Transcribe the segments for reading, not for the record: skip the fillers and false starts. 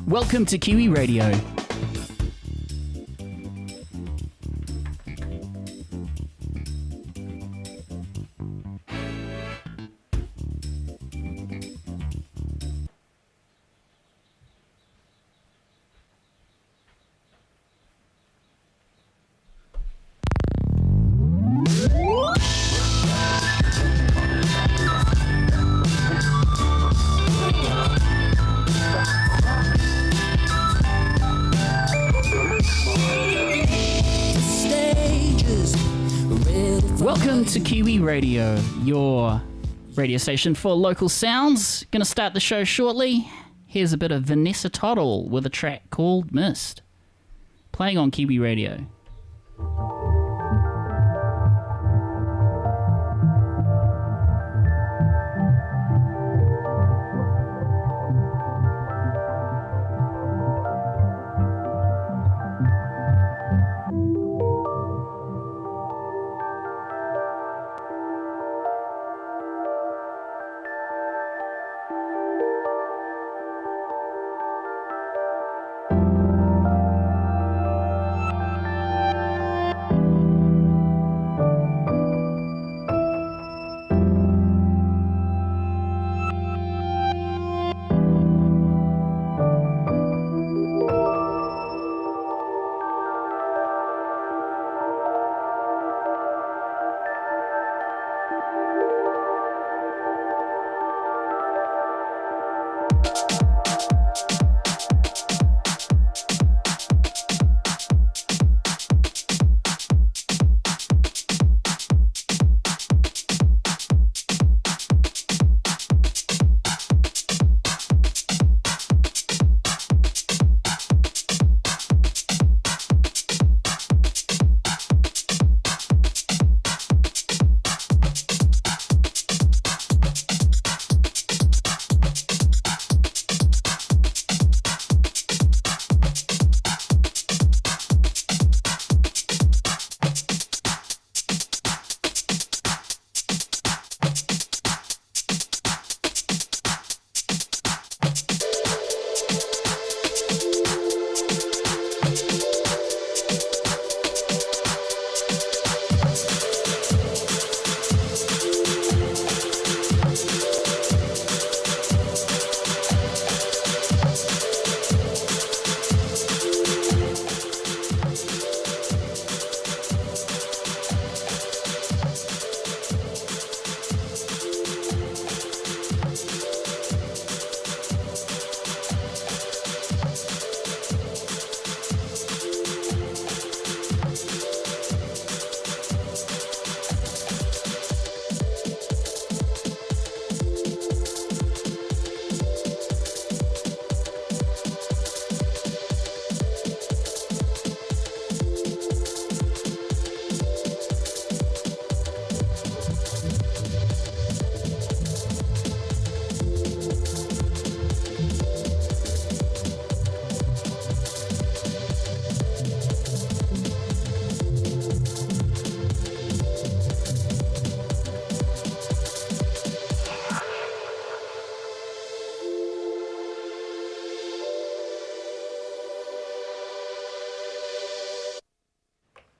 Welcome to Kiwi Radio. Welcome to Kiwi Radio, your radio station for local sounds. Gonna start the show shortly. Here's a bit of Vanessa Toddle with a track called Mist, playing on Kiwi Radio.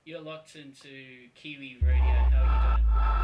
You're locked into Kiwi Radio. How are you doing?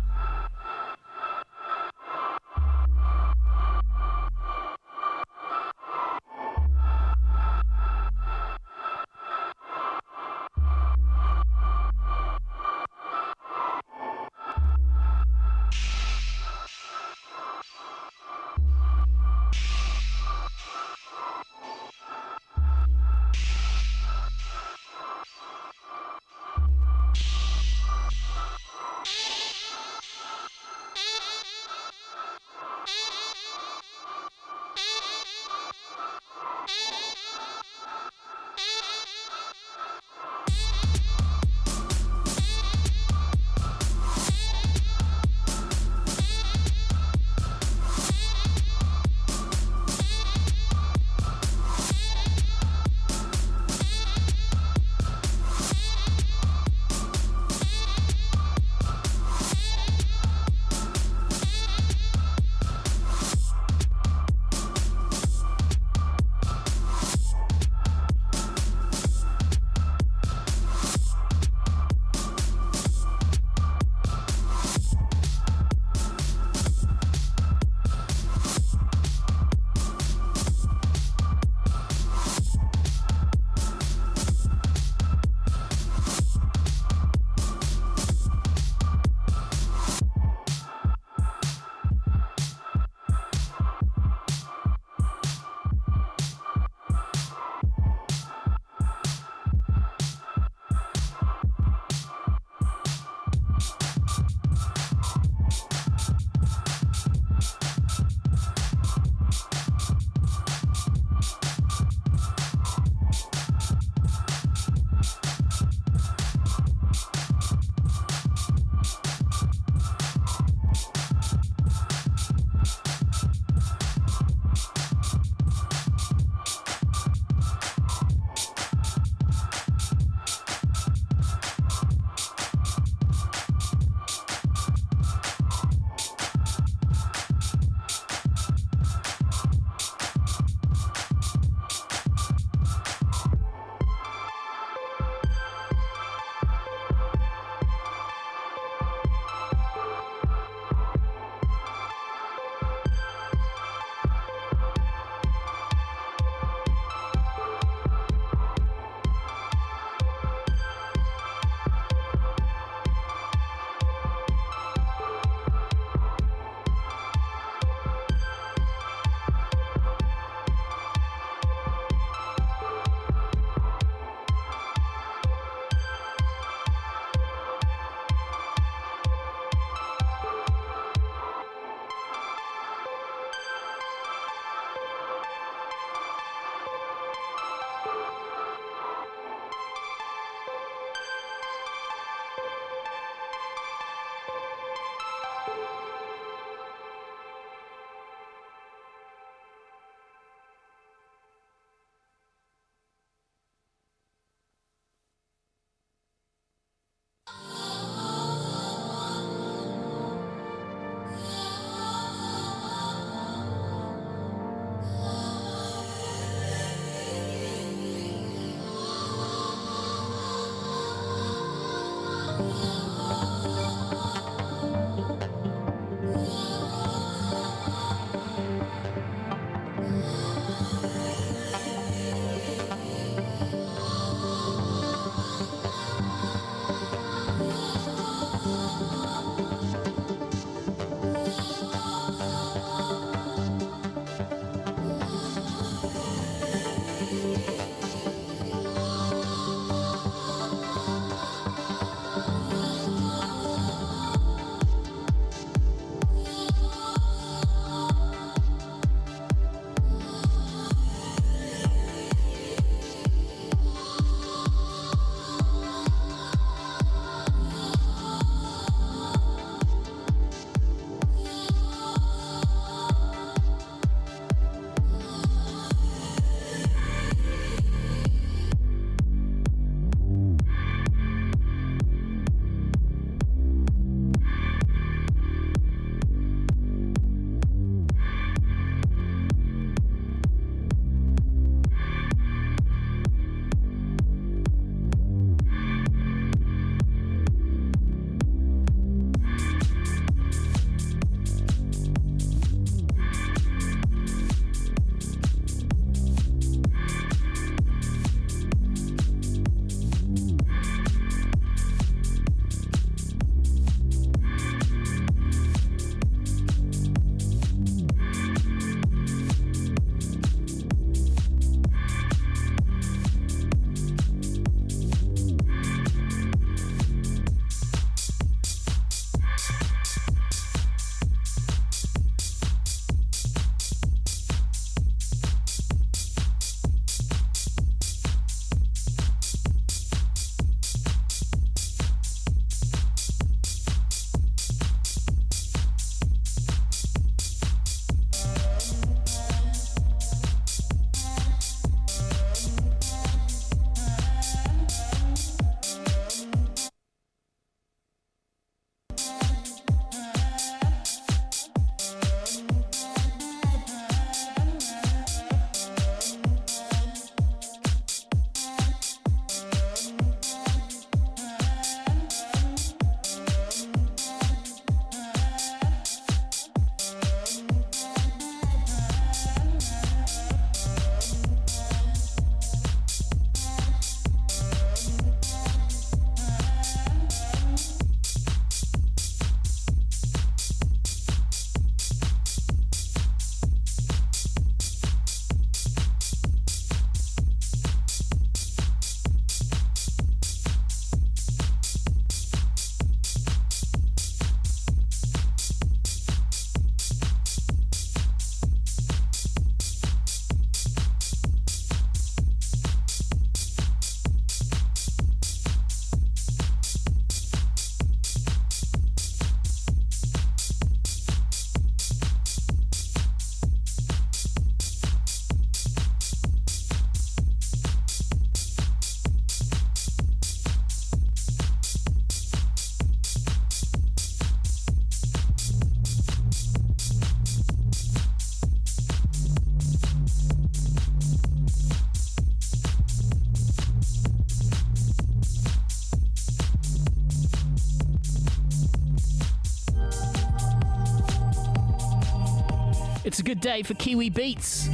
It's a good day for Kiwi Beats.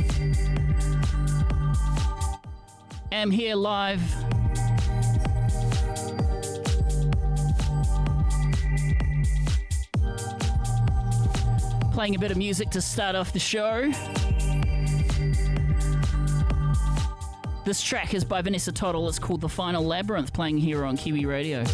Am here live. Playing a bit of music to start off the show. This track is by Vanessa Toddle. It's called The Final Labyrinth, playing here on Kiwi Radio.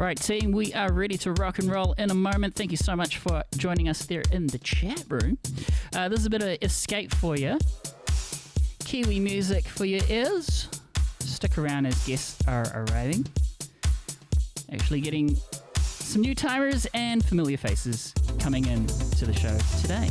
Right, team, we are ready to rock and roll in a moment. Thank you so much for joining us there in the chat room. This is a bit of escape for you. Kiwi music for your ears. Stick around as guests are arriving. Actually getting some new timers and familiar faces coming in to the show today.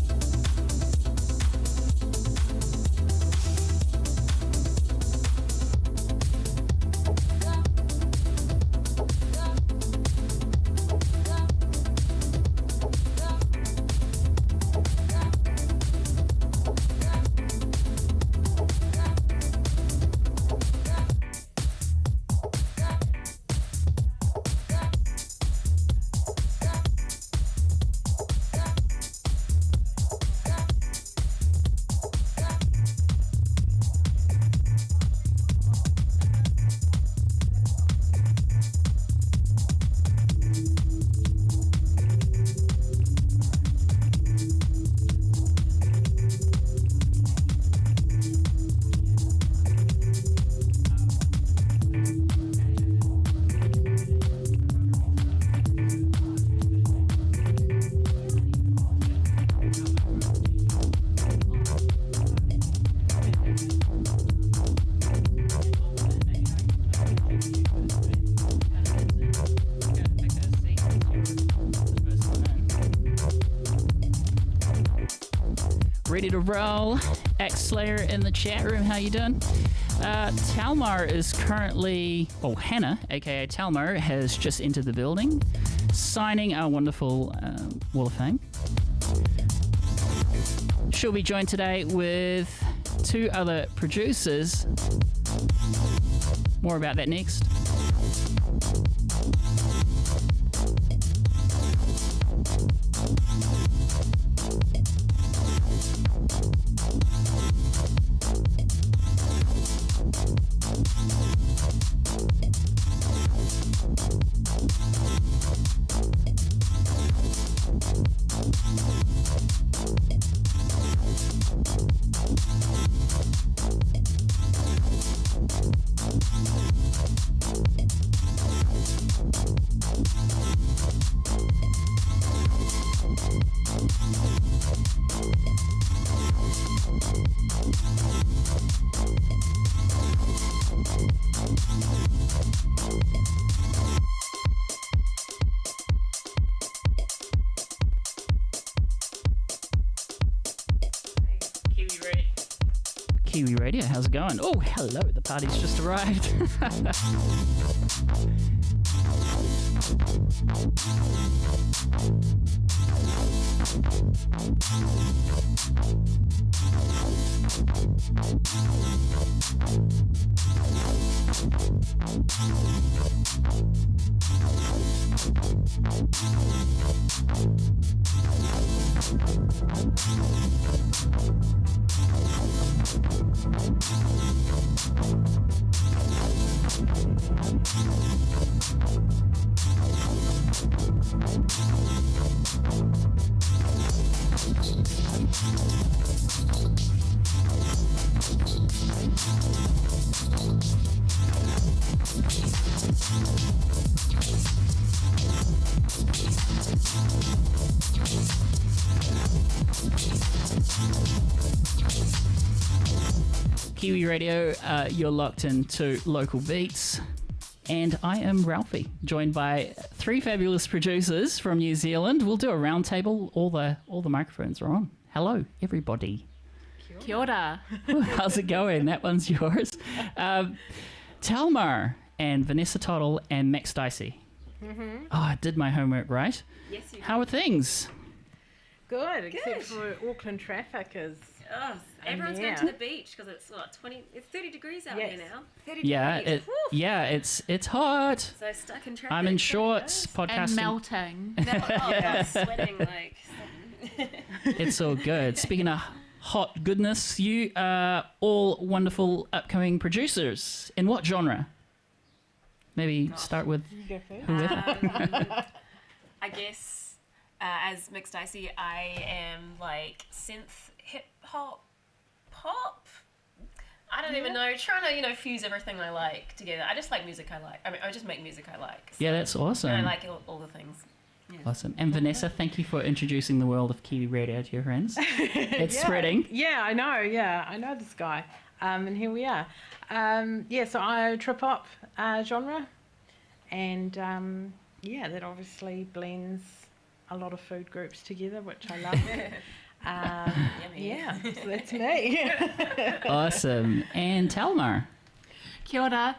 Ready to roll. Axe Slayer in the chat room. How you doing? Talmar is currently, Hannah, aka Talmar, has just entered the building, signing our wonderful Wall of Fame. She'll be joined today with two other producers. More about that next. Kiwi Radio, how's it going? Oh, hello, the party's just arrived. Kiwi Radio, you're locked into local beats, and I am Ralphie, joined by three fabulous producers from New Zealand. We'll do a round table. All the microphones are on. Hello, everybody. Kia ora. How's it going? That one's yours. Talmar and Vanessa Toddle and Max Dicey. Mm-hmm. Oh, I did my homework right. Yes, you did. How are things? Good, except for Auckland traffic is. Oh, everyone's going to the beach because it's 30 degrees out here now. 30 Yeah, degrees. it's hot. So stuck in traffic. I'm in shorts, podcasting. And melting. I'm sweating like. It's all good. Speaking of hot goodness, you are all wonderful upcoming producers. In what genre? Maybe start with whoever. I guess as Mixed Dicey, I am like synth hip hop pop. I don't don't even know. Trying to, fuse everything I like together. I just like music I like. I mean, I just make music I like. So. Yeah, that's awesome. And I like all the things. Yeah. Awesome. And Vanessa, thank you for introducing the world of Kiwi Radio to your friends. It's spreading. Yeah, I know. Yeah, I know this guy. And here we are. So I trip hop genre. And that obviously blends a lot of food groups together, which I love. So that's me. Awesome. And Talmar. Kia ora.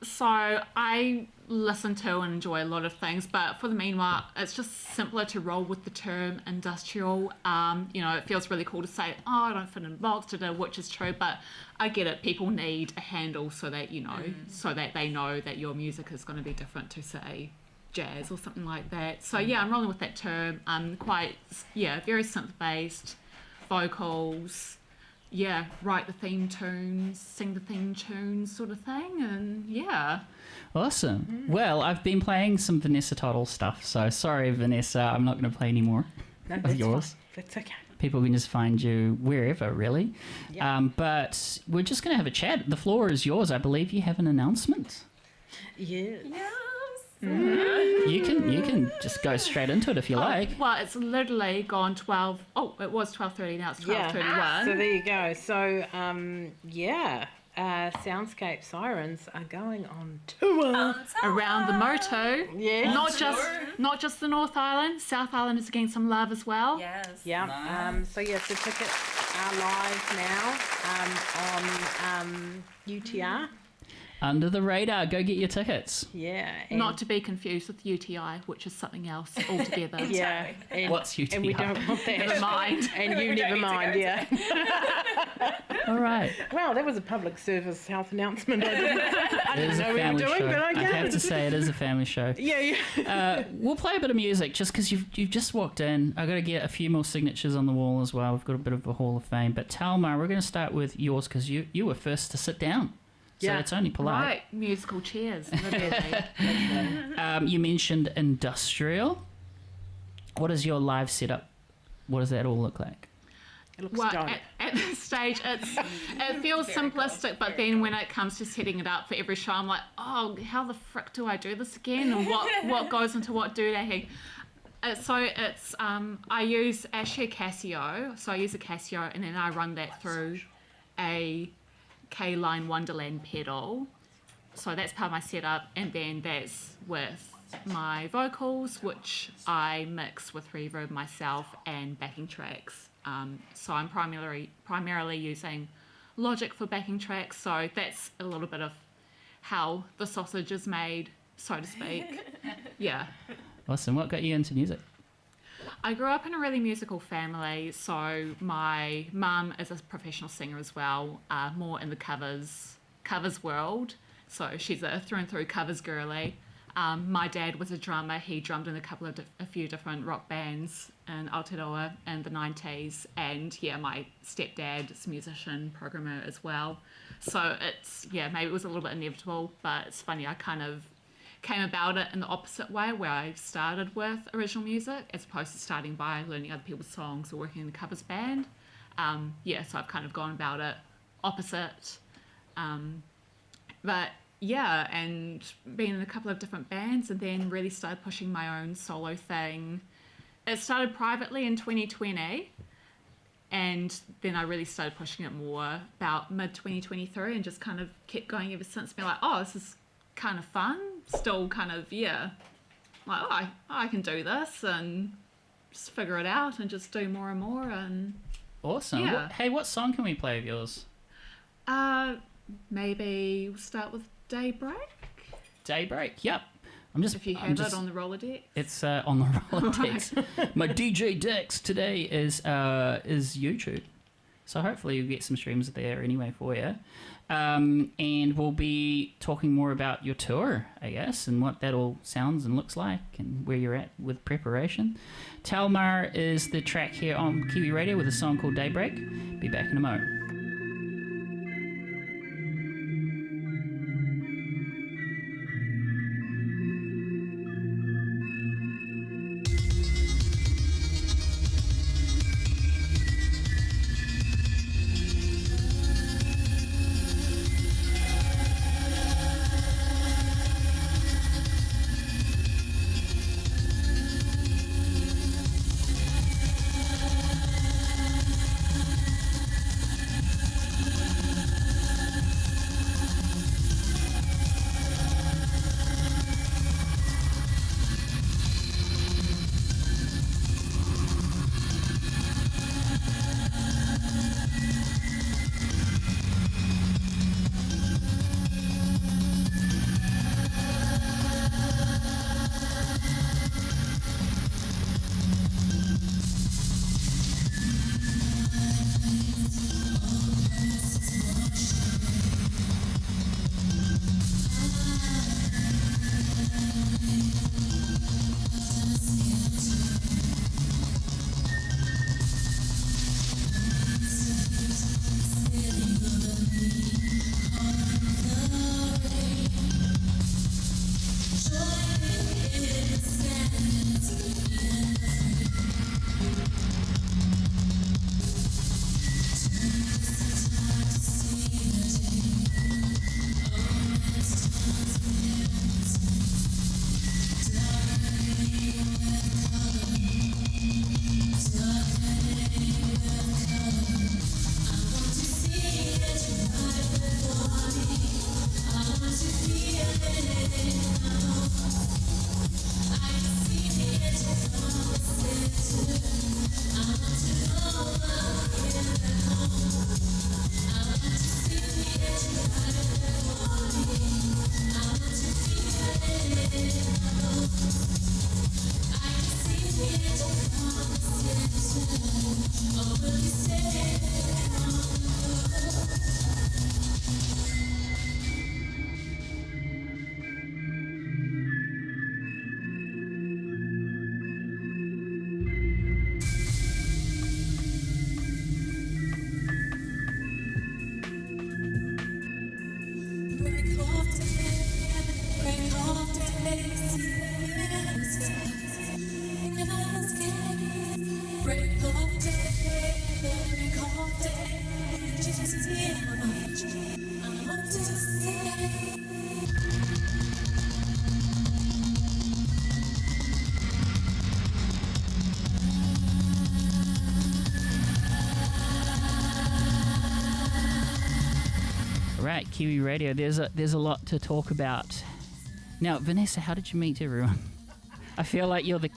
So I listen to and enjoy a lot of things, but for the meanwhile, it's just simpler to roll with the term industrial. It feels really cool to say, oh, I don't fit in a box, which is true, but I get it. People need a handle so that, so that they know that your music is going to be different to, say, jazz or something like that. So yeah, I'm rolling with that term. Very synth-based, vocals, write the theme tunes, sing the theme tunes sort of thing, and yeah. Awesome. Well, I've been playing some Vanessa Toddle stuff, so sorry, Vanessa, I'm not going to play any more of yours. Fine. That's okay. People can just find you wherever, really. Yeah. But we're just going to have a chat. The floor is yours. I believe you have an announcement. Yes. You can just go straight into it if you like. Well, it's literally gone 12. Oh, it was 12:30. Now it's 12:31. So there you go. So Soundscape Sirens are going on tour around the moto. Yeah. Not just the North Island. South Island is getting some love as well. Yes. Yeah. Nice. So tickets are live now on UTR. Under the radar. Go get your tickets. Yeah. Not to be confused with UTI, which is something else altogether. Yeah. And, What's UTI? And we don't want that. Never mind. And you never mind, yeah. All right. Well, that was a public service health announcement. I It didn't is know a we were family doing, show. but I okay. have to say it is a family show. Yeah. We'll play a bit of music just because you've just walked in. I've got to get a few more signatures on the wall as well. We've got a bit of a Hall of Fame. But Talmar, we're going to start with yours because you were first to sit down. So Yeah. it's only polite. Right, musical chairs. Literally. You mentioned industrial. What is your live setup? What does that all look like? It looks Well, dope. at this stage, it feels simplistic, but then when it comes to setting it up for every show, I'm like, oh, how the frick do I do this again? And what goes into what doodahing? I use actually a Casio. So I use a Casio, and then I run that through a K-Line Wonderland pedal. So that's part of my setup, and then that's with my vocals, which I mix with reverb myself and backing tracks. So I'm primarily using Logic for backing tracks, so that's a little bit of how the sausage is made, so to speak. Yeah. Awesome. What got you into music? I grew up in a really musical family, so my mum is a professional singer as well, more in the covers world. So she's a through and through covers girly. My dad was a drummer. He drummed in a few different rock bands in Aotearoa in the 90s. And yeah, my stepdad is a musician, programmer as well. So maybe it was a little bit inevitable, but it's funny, I kind of came about it in the opposite way, where I started with original music as opposed to starting by learning other people's songs or working in a covers band. So I've kind of gone about it opposite. But yeah, and been in a couple of different bands, and then really started pushing my own solo thing. It started privately in 2020, and then I really started pushing it more about mid-2023, and just kind of kept going ever since, being like, oh, this is kind of fun, still kind of, I can do this, and just figure it out, and just do more and more, and... Awesome. Yeah. Hey, what song can we play of yours? Maybe we'll start with Daybreak, Daybreak. Yep. if you have it on the Rolodex. It's on the Rolodex. My DJ Dex today is YouTube, so hopefully you'll get some streams there anyway for you. And we'll be talking more about your tour, I guess, and what that all sounds and looks like, and where you're at with preparation. Talmar is the track here on Kiwi Radio with a song called Daybreak. Be back in a moment. Right, Kiwi Radio. There's a lot to talk about. Now, Vanessa, how did you meet everyone? I feel like you're the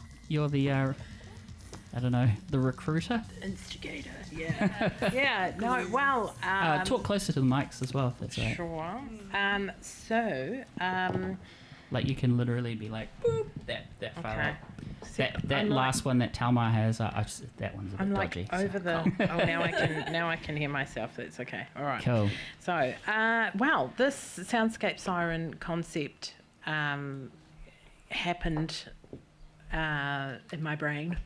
I don't know, the recruiter. Instigator. Yeah. Yeah. No. Well. Talk closer to the mics as well, if that's all right. Sure. Like you can literally be like, boop, that far Okay. up. That last one that Talmar has, that one's a bit I'm like dodgy. over the. Oh, now I can hear myself. That's okay. All right. Cool. So, well, this Soundscape Siren concept happened in my brain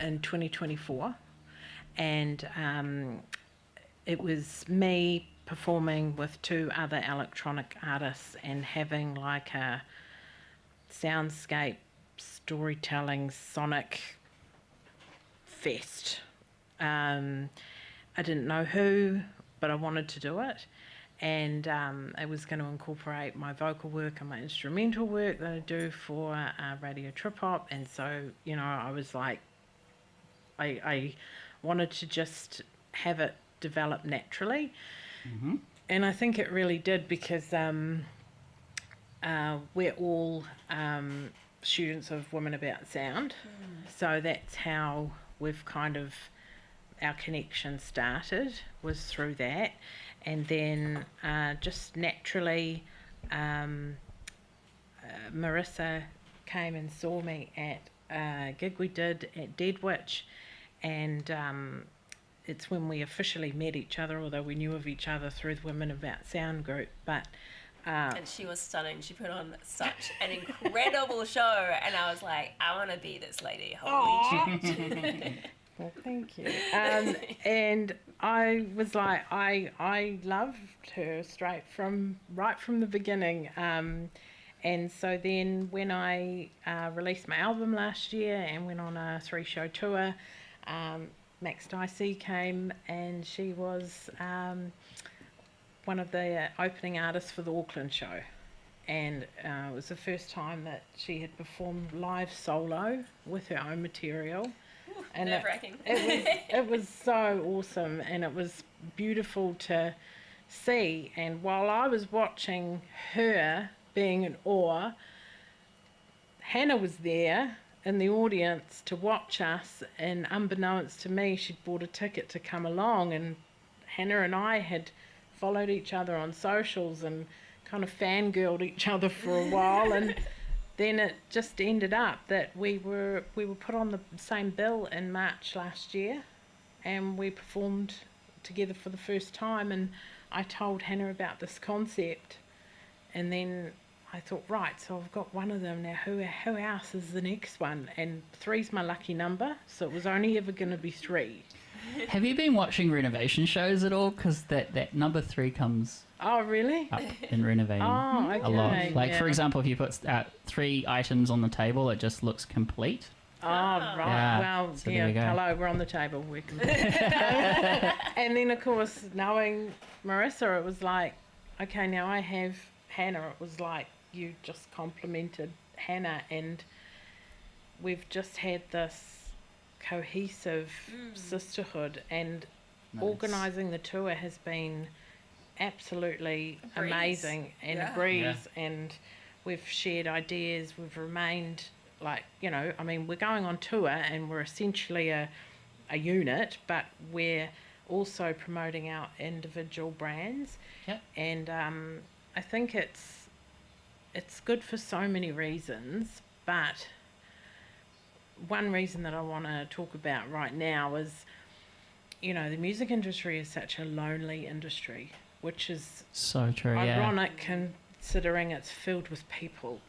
in 2024, and it was me performing with two other electronic artists and having like a soundscape storytelling sonic fest. I didn't know who, but I wanted to do it, and I was going to incorporate my vocal work and my instrumental work that I do for Radio Trip Hop. And so, you know, I was like, I wanted to just have it develop naturally. Mm-hmm. And I think it really did, because we're all students of Women About Sound. So that's how we've kind of, our connection started, was through that. And then just naturally, Marissa came and saw me at a gig we did at Dead Witch, and it's when we officially met each other, although we knew of each other through the Women About Sound group. But and she was stunning. She put on such an incredible show, and I was like, I want to be this lady. Holy shit. well, thank you. And I was like, I loved her right from the beginning. And so then when I released my album last year and went on a 3-show tour, Max Dicey came, and she was one of the opening artists for the Auckland show. And it was the first time that she had performed live solo with her own material. And nerve-wracking. It was so awesome, and it was beautiful to see. And while I was watching her being in awe, Hannah was there in the audience to watch us, and unbeknownst to me, she'd bought a ticket to come along, and Hannah and I had followed each other on socials and kind of fangirled each other for a while, and then it just ended up that we were put on the same bill in March last year, and we performed together for the first time. And I told Hannah about this concept, and then I thought, right, so I've got one of them now. Who else is the next one? And 3's my lucky number, so it was only ever going to be 3. Have you been watching renovation shows at all? Because that number 3 comes Oh, really? up in renovating Oh, okay. a lot. Like, yeah. for example, if you put 3 items on the table, it just looks complete. Oh, right. Yeah, Well, so yeah, there we go. hello, we're on the table. We can... And then, of course, knowing Marissa, it was like, okay, now I have Hannah. It was like you just complimented Hannah, and we've just had this cohesive sisterhood, and Nice. organising the tour has been absolutely breeze. amazing, and Yeah. a breeze, and we've shared ideas, we've remained like, I mean, we're going on tour and we're essentially a unit, but we're also promoting our individual brands. Yep. And I think it's good for so many reasons, but one reason that I want to talk about right now is, the music industry is such a lonely industry, which is So true, yeah. ironic considering it's filled with people.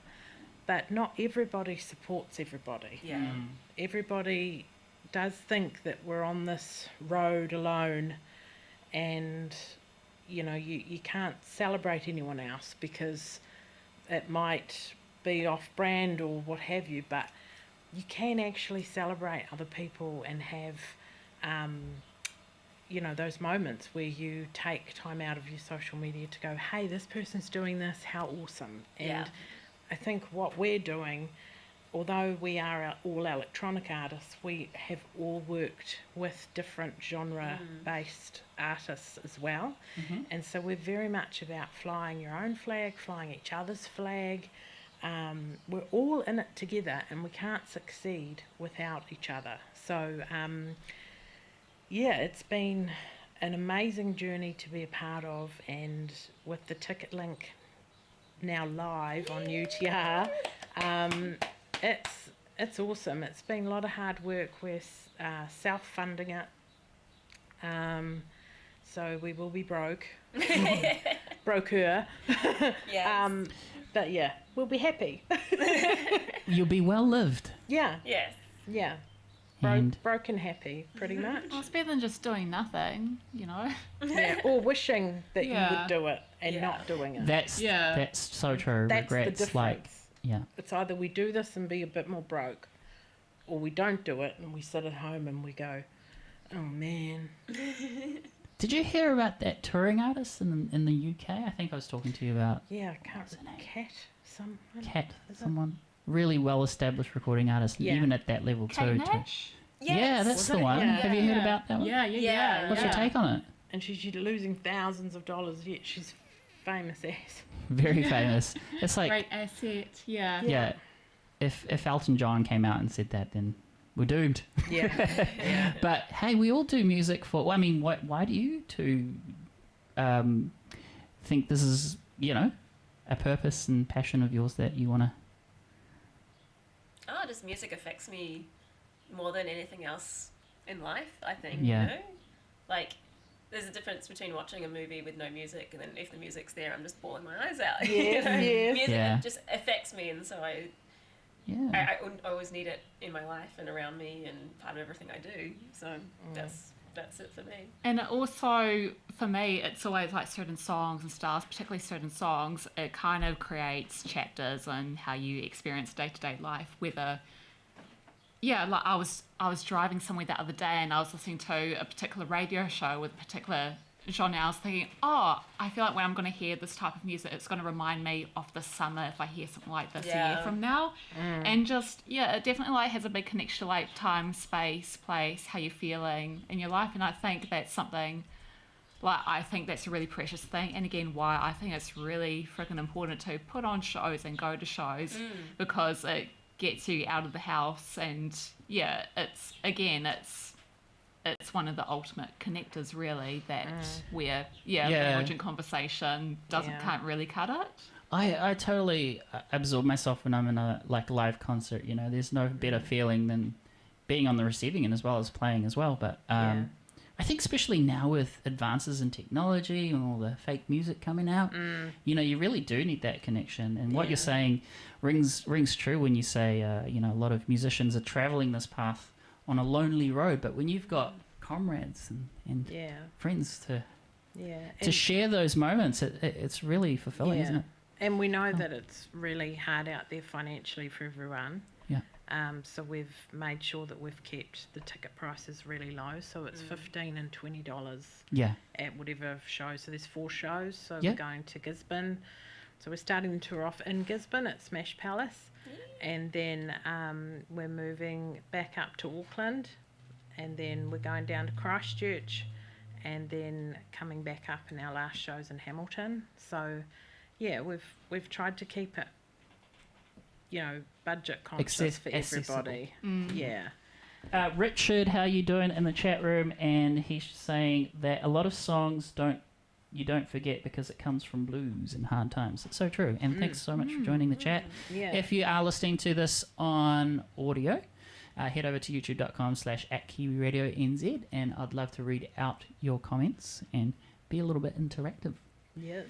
But not everybody supports everybody. Yeah. Everybody does think that we're on this road alone, and you can't celebrate anyone else because it might be off brand or what have you, but you can actually celebrate other people and have those moments where you take time out of your social media to go, hey, this person's doing this, how awesome. And Yeah. I think what we're doing, although we are all electronic artists, we have all worked with different genre-based artists as well. And so we're very much about flying your own flag, flying each other's flag. We're all in it together, and we can't succeed without each other. So, it's been an amazing journey to be a part of, and with the ticket link now live on UTR, it's awesome. It's been a lot of hard work. We're self-funding it, so we will be broke, broker. Yes. But yeah, we'll be happy. You'll be well lived. Yeah, Yes. yeah. And Broken happy, pretty much. Well, it's better than just doing nothing, Yeah, or wishing that you Yeah. would do it and Yeah. not doing it. that's so true. That's the Regrets, difference. like, yeah. It's either we do this and be a bit more broke, or we don't do it and we sit at home and we go, oh man. Did you hear about that touring artist in the UK? I think I was talking to you about Yeah, I can't. What's her name? Cat. Is it? someone really well established recording artist, Yeah. even at that level Kate too. Nash? Yeah, that's Was the it? one. Yeah. Have you heard Yeah. about that one? Yeah. What's your take on it? And she's losing thousands of dollars, yet she's famous as. Very famous. It's like, Great asset, yeah. yeah, if Elton John came out and said that, then we're doomed. Yeah. But hey, we all do music for. Well, I mean, why do you two think this is a purpose and passion of yours that you want to? Oh, just music affects me more than anything else in life, I think. Yeah. Like, there's a difference between watching a movie with no music and then if the music's there, I'm just bawling my eyes out. Yes, yes. Music Yeah. just affects me, and so I always need it in my life and around me and part of everything I do. So that's it for me. And it also, for me, it's always like certain songs and styles, particularly certain songs, it kind of creates chapters on how you experience day-to-day life, whether... Yeah, like I was driving somewhere the other day and I was listening to a particular radio show with a particular genre. I was thinking, I feel like when I'm going to hear this type of music, it's going to remind me of the summer if I hear something like this a year from now. And just, it definitely like has a big connection to like time, space, place, how you're feeling in your life. And I think that's something, like I think that's a really precious thing. And again, why I think it's really freaking important to put on shows and go to shows because it gets you out of the house, and it's one of the ultimate connectors really that where language and conversation can't really cut it. I totally absorb myself when I'm in a live concert. There's no better feeling than being on the receiving end as well as playing as well. But I think especially now with advances in technology and all the fake music coming out, you really do need that connection. And what you're saying rings true when you say, a lot of musicians are traveling this path on a lonely road. But when you've got comrades and friends to share those moments, it's really fulfilling, isn't it? And we know that it's really hard out there financially for everyone. Yeah. So we've made sure that we've kept the ticket prices really low. So it's $15 and $20 at whatever show. So there's 4 shows. So we're going to Gisborne. So we're starting the tour off in Gisborne at Smash Palace. And then we're moving back up to Auckland. And then we're going down to Christchurch. And then coming back up in our last shows in Hamilton. So, we've tried to keep it budget conscious for accessible. everybody. Yeah. Richard, how you doing in the chat room? And he's saying that a lot of songs you don't forget because it comes from blues and hard times. It's so true. And thanks so much for joining the chat. Yeah. If you are listening to this on audio, head over to youtube.com/@Kiwiradio.nz, and I'd love to read out your comments and be a little bit interactive. Yes.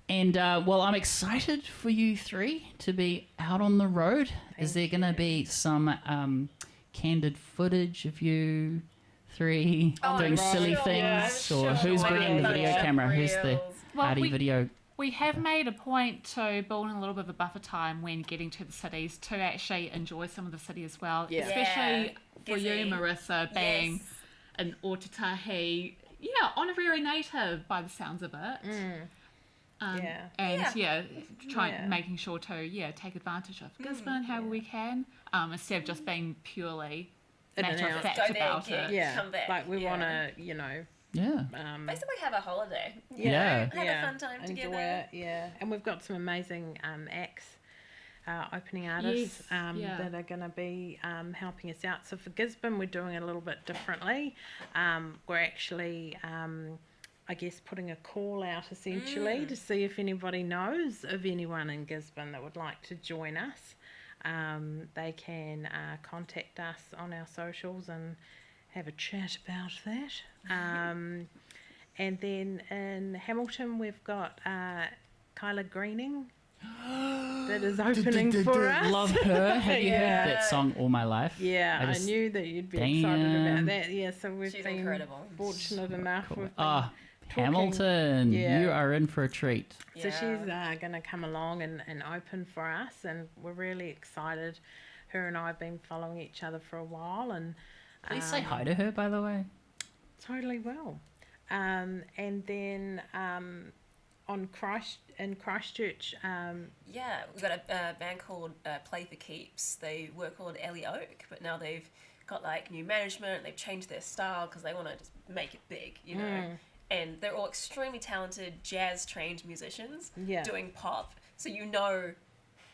And, well, I'm excited for you three to be out on the road. Is there going to be some candid footage of you three doing I'm silly sure. things? I'm Or sure. who's bringing the Yeah. video camera? Who's the Reels. Well, party video? We have made a point to build in a little bit of a buffer time when getting to the cities to actually enjoy some of the city as well. Yeah. Especially for you, Gizzy. Marissa, being Yes. an Otatahi, honorary native by the sounds of it. Yeah. And Yeah. making sure to take advantage of Gisborne however we can, instead of just being purely In and matter of out. fact Go there, about get- it. Yeah. Come back, Like we yeah. want to, Yeah. Basically have a holiday. Yeah. Have a fun time enjoy together. it, yeah. And we've got some amazing acts, opening artists Yes, yeah. that are going to be helping us out. So for Gisborne, we're doing it a little bit differently. We're actually, I guess, putting a call out essentially to see if anybody knows of anyone in Gisborne that would like to join us. They can contact us on our socials and have a chat about that. And then in Hamilton, we've got Kyla Greening that is opening for us. Love her. Have you Yeah. heard that song All My Life? Yeah, I, just- knew that you'd be excited Damn. about that. Yeah, so we've She's been incredible. fortunate enough. Cool. We've been Ah, talking- Hamilton, yeah. you are in for a treat. So Yeah. she's going to come along and open for us, and we're really excited. Her and I have been following each other for a while, and Please say hi to her, by the way. totally will. And then in Christchurch, Yeah, we've got a band called Play for Keeps. They were called Ellie Oak, but now they've got like new management. They've changed their style because they want to just make it big, you know. And they're all extremely talented, jazz-trained musicians Yeah. doing pop. So you know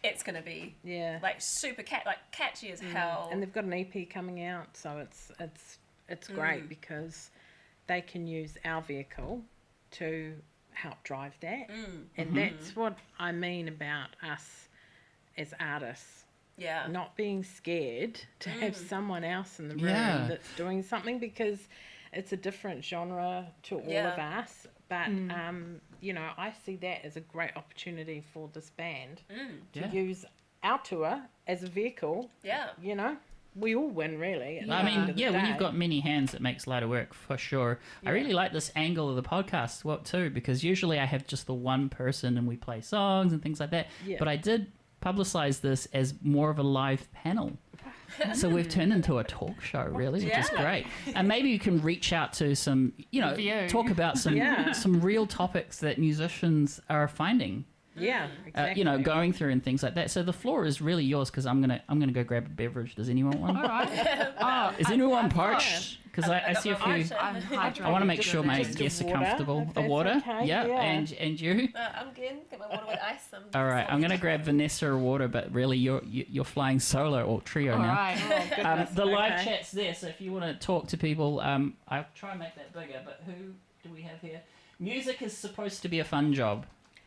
it's gonna be yeah, like super catchy as hell. and they've got an EP coming out, so it's great because they can use our vehicle to help drive that, and that's what I mean about us as artists. yeah, Not being scared to have someone else in the room Yeah. that's doing something, because it's a different genre to all Yeah. of us. But I see that as a great opportunity for this band to Yeah. use our tour as a vehicle. yeah. We all win, really. at the I end mean, of the yeah, when day. you've got many hands, it makes lighter work for sure. I really like this angle of the podcast too, because usually I have just the one person and we play songs and things like that. Yeah. But I did publicize this as more of a live panel. So we've turned into a talk show, really, which is Yeah. great. And maybe you can reach out to some, Review. talk about some Yeah. some real topics that musicians are finding. Yeah, exactly. Going through and things like that. So the floor is really yours, because I'm gonna go grab a beverage. Does anyone want? All right. Is anyone parched? Because I see a few. I'm hydrated. I want to make sure my Just a guests are water, comfortable. if A that's water, okay, yeah. yeah. And you? I'm good. Get my water with ice. All right, I'm gonna grab Vanessa a water, but really you're flying solo or trio All now. right. The live Okay. chat's there, so if you want to talk to people, I'll try and make that bigger. But who do we have here? Music is supposed to be a fun job.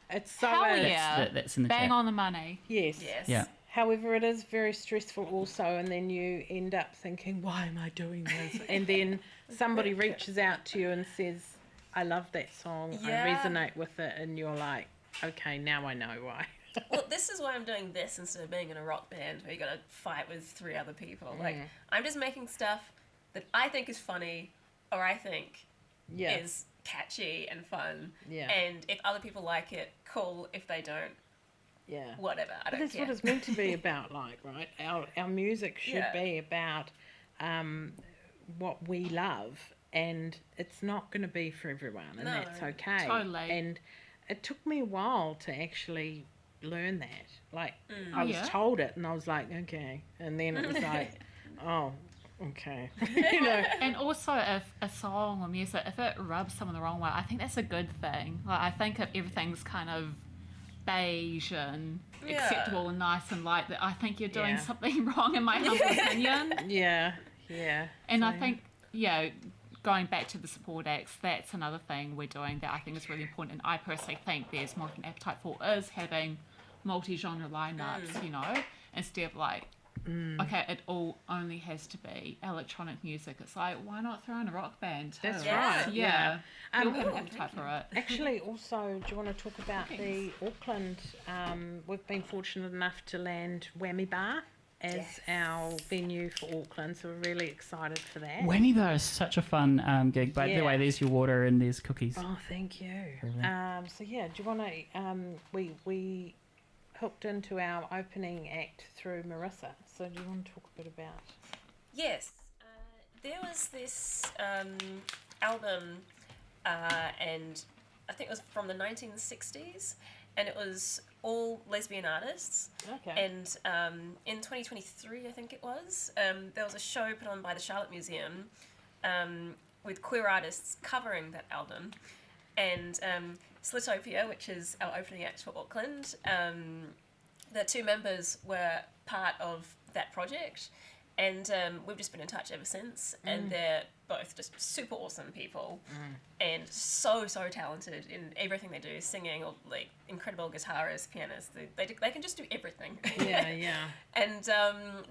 It's so Hell is. yeah. That's in the Bang chat. on the money. Yes. Yes. Yeah. However, it is very stressful also, and then you end up thinking, why am I doing this? And then somebody reaches out to you and says, I love that song, Yeah. I resonate with it, and you're like, okay, now I know why. Well, this is why I'm doing this instead of being in a rock band where you got to fight with 3 other people. Like, I'm just making stuff that I think is funny, or I think Yeah. is catchy and fun. Yeah. And if other people like it, cool. If they don't, Yeah. whatever. I But don't that's care. what it's meant to be about, like, right? Our music should Yeah. be about what we love, and it's not going to be for everyone, and No, that's okay. totally. And it took me a while to actually learn that. Like, I was Yeah. told it, and I was like, okay, and then it was like, oh, okay, you know. And also, if a song or music, if it rubs someone the wrong way, I think that's a good thing. Like, I think if everything's kind of beige and Yeah. acceptable and nice and light, that I think you're doing Yeah. something wrong in my humble opinion. Yeah. And I So- think, going back to the support acts, that's another thing we're doing that I think is really important. And I personally think there's more of an appetite for is having multi-genre lineups, instead of like, okay, it all only has to be electronic music. It's like, why not throw in a rock band too? That's Yeah. right. Yeah. You'll have an Oh, appetite for it. Actually, also, do you want to talk about the Auckland? We've been fortunate enough to land Whammy Bar as Yes. our venue for Auckland, so we're really excited for that. Whammy Bar is such a fun gig. By the Yeah. way, there's your water and there's cookies. Oh, thank you. Brilliant. So yeah, do you want to? We hooked into our opening act through Marissa. So do you want to talk a bit about? Yes. There was this album, and I think it was from the 1960s, and it was all lesbian artists. Okay. And in 2023, I think it was, there was a show put on by the Charlotte Museum with queer artists covering that album. And Slitopia, which is our opening act for Auckland, the two members were part of that project. And we've just been in touch ever since. And they're both just super awesome people and so talented in everything they do, singing, or like incredible guitarists, pianists. They can just do everything. Yeah. And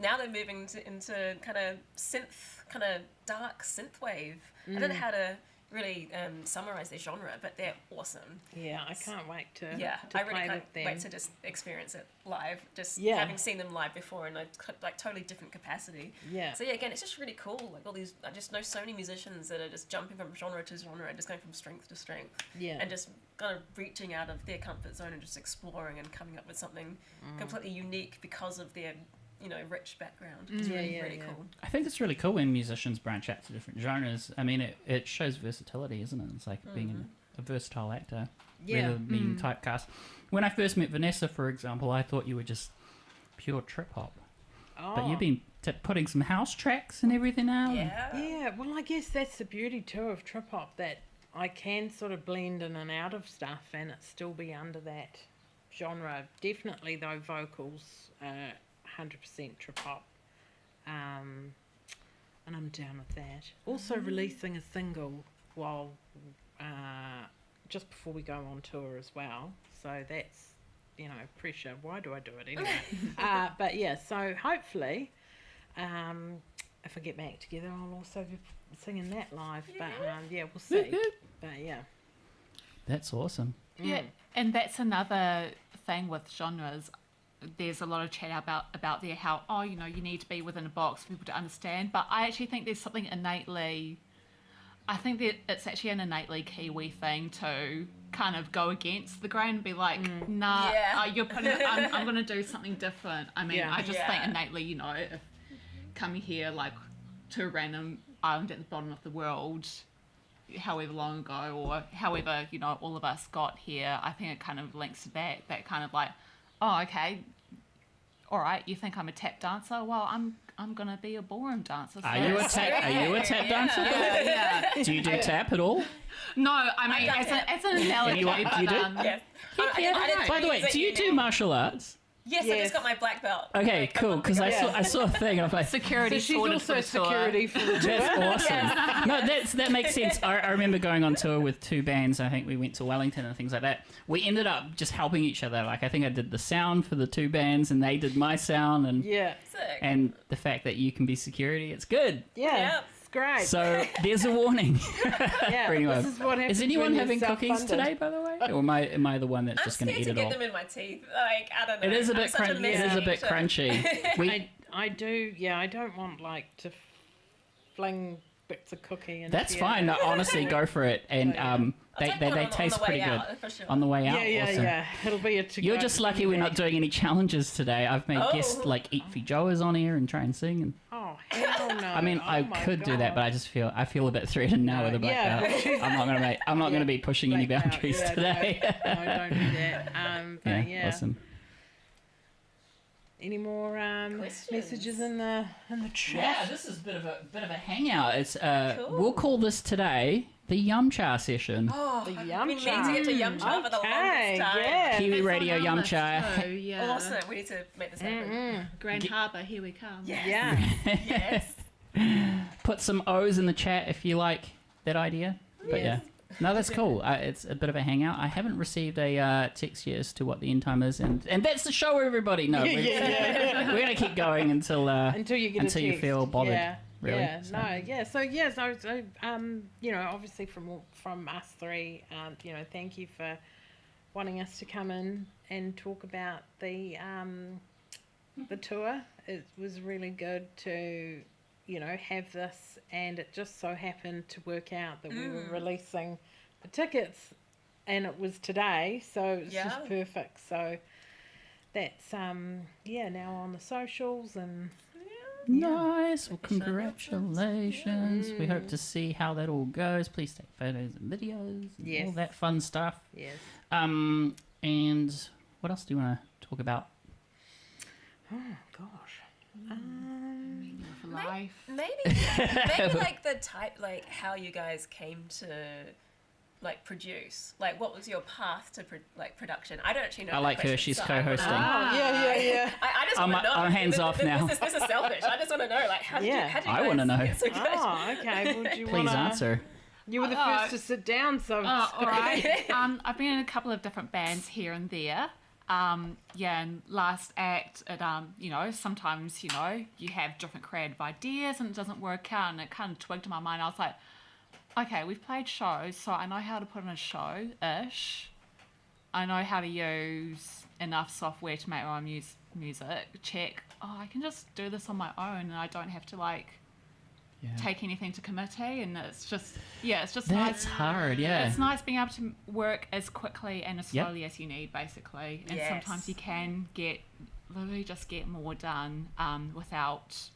now they're moving into kind of dark synthwave. I don't know how to really summarize their genre, but they're awesome. Yeah, I can't wait to I really play can't with them. wait to just experience it live. Just Yeah. having seen them live before in a like totally different capacity. Yeah. So yeah, again, it's just really cool. Like all these, I just know so many musicians that are just jumping from genre to genre and just going from strength to strength. Yeah. And just kind of reaching out of their comfort zone and just exploring and coming up with something completely unique because of their rich background. It's really yeah. cool. I think it's really cool when musicians branch out to different genres. I mean, it shows versatility, isn't it? It's like being a versatile actor Yeah. rather than being typecast. When I first met Vanessa, for example, I thought you were just pure trip hop. Oh. But you've been putting some house tracks and everything now. and- Yeah. Well, I guess that's the beauty too of trip hop, that I can sort of blend in and out of stuff and it still be under that genre. Definitely, though, vocals, 100% trip hop. And I'm down with that. Also, releasing a single while just before we go on tour as well. So that's, pressure. Why do I do it anyway? But yeah, so hopefully, if I get back together, I'll also be singing that live. But we'll see. But yeah. That's awesome. Yeah, and that's another thing with genres. There's a lot of chat about there how, you need to be within a box for people to understand. But I actually think there's something innately, I think that it's actually an innately Kiwi thing to kind of go against the grain and be like, nah, Yeah. you're putting, I'm going to do something different. I mean, Yeah. I just think Yeah. innately, if coming here like to a random island at the bottom of the world, however long ago or however, all of us got here, I think it kind of links to that kind of like, oh, okay, all right, you think I'm a tap dancer? Well, I'm gonna be a ballroom dancer. So Are you a tap dancer? yeah. Do you do tap at all? No, I mean, as an analogy. Anyone- do you do? Yes. By the way, do you do martial arts? Yes, I Yes. just got my black belt. Okay, like, a cool. month Because ago. I saw a thing. I was like, Security So she's sorted also for the tour. security for the tour. that's awesome. No, that makes sense. I remember going on tour with two bands. I think we went to Wellington and things like that. We ended up just helping each other. Like I think I did the sound for the two bands, and they did my sound, and Yeah. Sick. and the fact that you can be security, it's good. Yeah. Yep. It's great. So there's a warning. yeah. for anyone. This is what happens Is anyone when having you're cookies self-funded. today, by the way, or am I the one that's I'm just going to scared eat to it get all? them in my teeth. Like, I don't know. It is a I'm bit such crunchy. messy It is a bit eater. crunchy. We, I do, yeah, I don't want to fling bits of cookie in. that's fine. No, honestly, go for it. And I'll take one they on taste the way pretty good out, for sure. on the way out. Yeah, awesome. yeah. It'll be a to You're go just to lucky we're back. not doing any challenges today. I've made guests Oh. like eat Fijoas on here and try and sing. And Oh hell no! I mean, Oh I my could do that, but God. I just feel a bit threatened now with a black Yeah, belt. I'm not gonna be pushing any Black belt, boundaries yeah, today. No, don't do that. But yeah. Awesome. Any more Questions? messages in the chat? Yeah, this is a bit of a hangout. It's Cool. we'll call this today the Yum Cha session. Oh, The I've Yum been Cha. meaning to get to Yum Cha for the longest time. yeah. Kiwi It's on Radio our Yum list Cha. too, yeah. Awesome. We need to make this happen. Grand Harbour, here we come. Yes. Yeah. Yes. Put some O's in the chat if you like that idea. But yeah. Yes. No, that's cool. It's a bit of a hangout. I haven't received a text yet as to what the end time is, and that's the show, everybody. No, we're gonna keep going until Until you get until a you text. feel bothered. Yeah. Really. Yeah, So- no, yeah. So you know, obviously from us three, you know, thank you for wanting us to come in and talk about the tour. It was really good to, you know, have this, and it just so happened to work out that we were releasing the tickets, and it was today, so it's just Yeah. perfect. So that's now on the socials and. Nice. Well, congratulations. We hope to see how that all goes. Please take photos and videos and Yes. all that fun stuff. Yes. And what else do you want to talk about? Oh gosh. For life. Maybe like the type, like how you guys came to like produce. Like, what was your path to production? I don't actually know. I that like her. question, She's so I wanna- co-hosting. Yeah. I just I'm- want to know. I'm hands off now. This is selfish. I just want to know, like, how did Yeah. you guys I wanna know. get so good? Oh, okay. Well, do you Please wanna... answer. You were the first to sit down, so. Oh, all right. I've been in a couple of different bands here and there. And last act, it, you know, sometimes, you know, you have different creative ideas and it doesn't work out, and it kind of twigged in my mind. I was like, okay, we've played shows, so I know how to put on a show-ish. I know how to use enough software to make my own music. Check. Oh, I can just do this on my own, and I don't have to, like, take anything to committee, and it's just That's nice. hard, yeah. It's nice being able to work as quickly and as Yep. slowly as you need, basically. And Yes. sometimes you can literally just get more done without,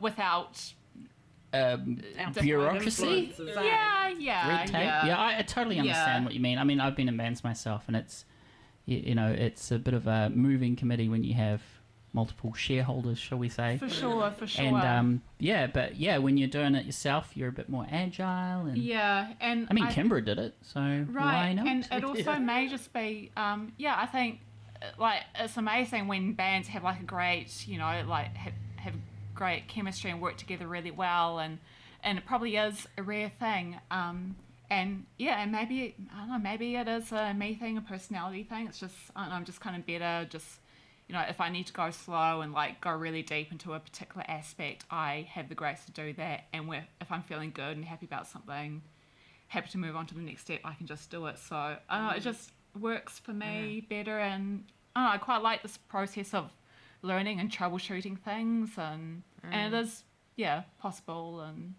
without Bureaucracy? Influences, Red tape? Yeah, I totally understand Yeah. what you mean. I mean, I've been in bands myself, and it's, you know, it's a bit of a moving committee when you have multiple shareholders, shall we say. For sure. And when you're doing it yourself, you're a bit more agile. And and I mean, Kimbra did it, so why right, not? and it also may just be, I think, like, it's amazing when bands have like a great, you know, like have great chemistry and work together really well, and it probably is a rare thing. And maybe I don't know, maybe it is a me thing, a personality thing. It's just I'm just kind of better, just, you know, if I need to go slow and like go really deep into a particular aspect, I have the grace to do that. And if I'm feeling good and happy about something, happy to move on to the next step, I can just do it. So I don't know, it just works for me better, and I don't know, I quite like this process of learning and troubleshooting things, and it is possible, and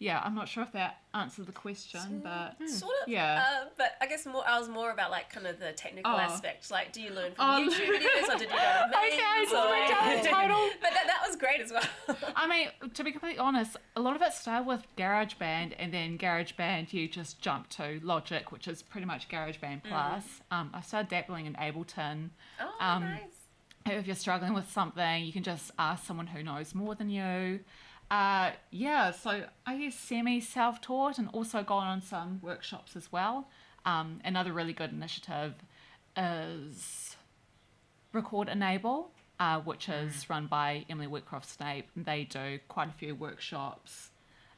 I'm not sure if that answers the question, but Sort of. Yeah. But I guess I was more about like kind of the technical Oh. aspect. Like, do you learn from YouTube videos, or did you go to Okay, mains? so we don't total. But that was great as well. I mean, to be completely honest, a lot of it started with GarageBand, and then GarageBand you just jump to Logic, which is pretty much GarageBand Plus. I started dabbling in Ableton. Oh, nice. If you're struggling with something, you can just ask someone who knows more than you. So I guess semi-self-taught, and also gone on some workshops as well. Another really good initiative is Record Enable, which is run by Emily Whitcroft-Snape. They do quite a few workshops,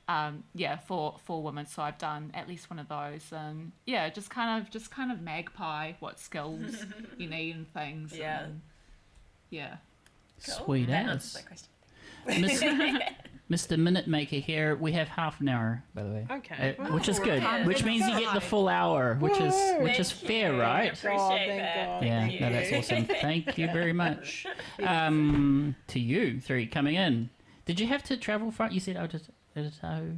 for women. So I've done at least one of those, and just kind of magpie what skills you need and things. Yeah. And, Cool. Sweet That as. answers my question. Mr. Minute Maker here. We have half an hour, by the way. Okay. Which is good. Yeah. Which means you get the full hour, which is Thank fair, you. right? Appreciate thank that. God. Yeah, Thank you. no, that's awesome. Thank you very much. To you three coming in. Did you have to travel far? You said Otago,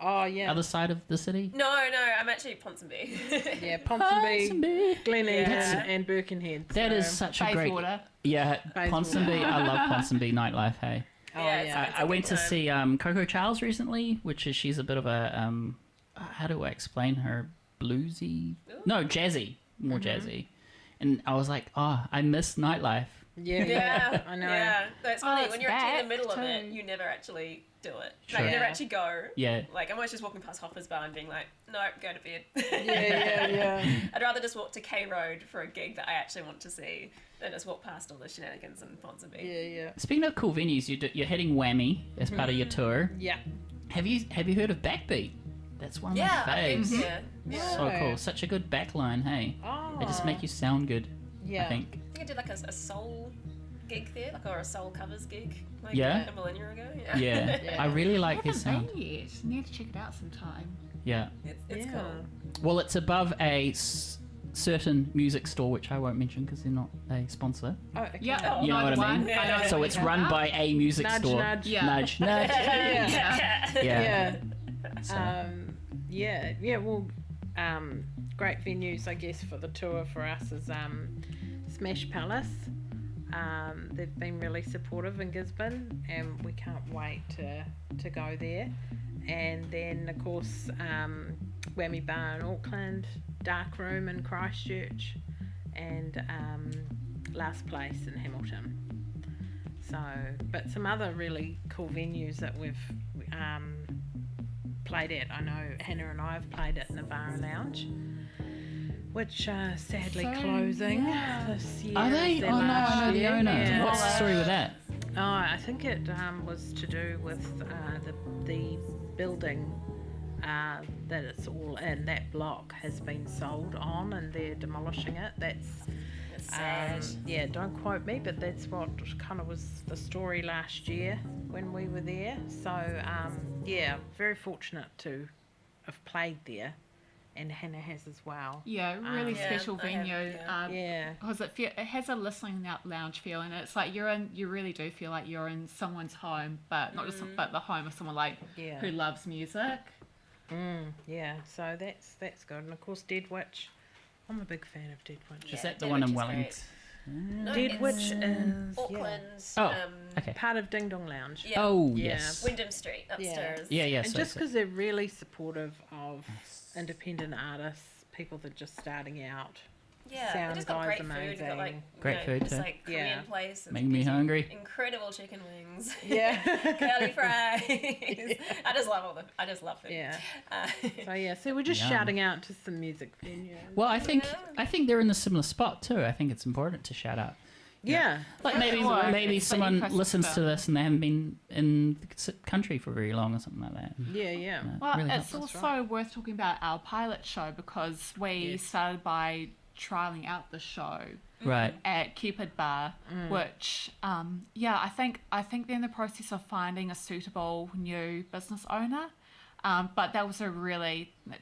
Oh yeah. other side of the city? No, I'm actually Ponsonby. Yeah, Ponsonby, Ponsonby. Glen Eden, Yeah. and Birkenhead. That is so- such a great. Bayswater. Yeah, Bayswater. Ponsonby. I love Ponsonby nightlife. Hey, Oh Yeah, yeah. it's I went to time. see Coco Charles recently, which is she's a bit of a how do I explain her, bluesy? No, jazzy, more jazzy. And I was like, oh, I miss nightlife. Yeah, I know. Yeah, that's Well, funny. it's When you're actually in the back middle of it, too. you never actually do it. Sure. Like, you never Yeah. actually go. Yeah. Like, I'm always just walking past Hoffer's Bar and being like, no, go to bed. Yeah. I'd rather just walk to K Road for a gig that I actually want to see than just walk past all the shenanigans in Ponsonby. Yeah. Speaking of cool venues, you're hitting Whammy as part of your tour. Yeah. Have you heard of Backbeat? That's one of Yeah, my I think, faves. yeah. So No. cool. Such a good backline, hey? Oh. They just make you sound good, Yeah. I think. I think I did like a soul gig there, like, or a soul covers gig, like Yeah? a millennia ago. Yeah. Yeah. I really I like their haven't sound. been yet. Need to check it out sometime. Yeah. It's Yeah. cool. Well, it's above a certain music store, which I won't mention because they're not a sponsor. Oh, okay. Yeah, You know what I one. mean? Yeah. know So what it's you're run about. by a music Nudge, store. nudge. Yeah. Nudge, nudge. Yeah. Yeah. Yeah. Well, great venues, I guess, for the tour for us is Smash Palace. They've been really supportive in Gisborne, and we can't wait to go there. And then, of course, Whammy Bar in Auckland, Dark Room in Christchurch, and Last Place in Hamilton. So, but some other really cool venues that we've played at. I know Hannah and I have played at Navara Lounge, which sadly So, closing yeah. this year. Are they? Their Oh no, last I know the year. owner. Yeah. What's the story with that? Oh, I think it was to do with the building that it's all in. That block has been sold on, and they're demolishing it. That's It's sad. yeah, don't quote me, but that's what kind of was the story last year when we were there. So yeah, very fortunate to have played there, and Hannah has as well. Yeah, really Yeah, special I have, venue. yeah. Yeah. Because it has a listening out lounge feel, and it's like you really do feel like you're in someone's home, but not just but the home of someone like Yeah. who loves music. Yeah, so that's good. And of course, Dead Witch. I'm a big fan of Dead Witch. Is Yeah, that the Dead one in Witch is Wellington? great. No, Dead it's Witch is Auckland's. Oh, okay. part of Ding Dong Lounge. Yeah. Oh, Yeah. yes. Wyndham Street upstairs. Yeah, yeah. And So, just so. because they're really supportive of independent artists, people that are just starting out. Yeah, Sound they just got guy's great food. They've got like amazing. Great food It's too. like Korean Yeah. place. It's Making me getting hungry. Incredible chicken wings. Yeah. Curly fries. I just love food. Yeah. Uh, So yeah, so we're just Yum. shouting out to some music venues. Well, I think they're in a similar spot too. I think it's important to shout out. Yeah. Like maybe Well, maybe it's someone like listens to ecosystem. this and they haven't been in the country for very long or something like that. Yeah. Well, really it's helps. also worth talking about our pilot show because we Yes. started by trialing out the show Right. at Cupid Bar, which I think they're in the process of finding a suitable new business owner. But that was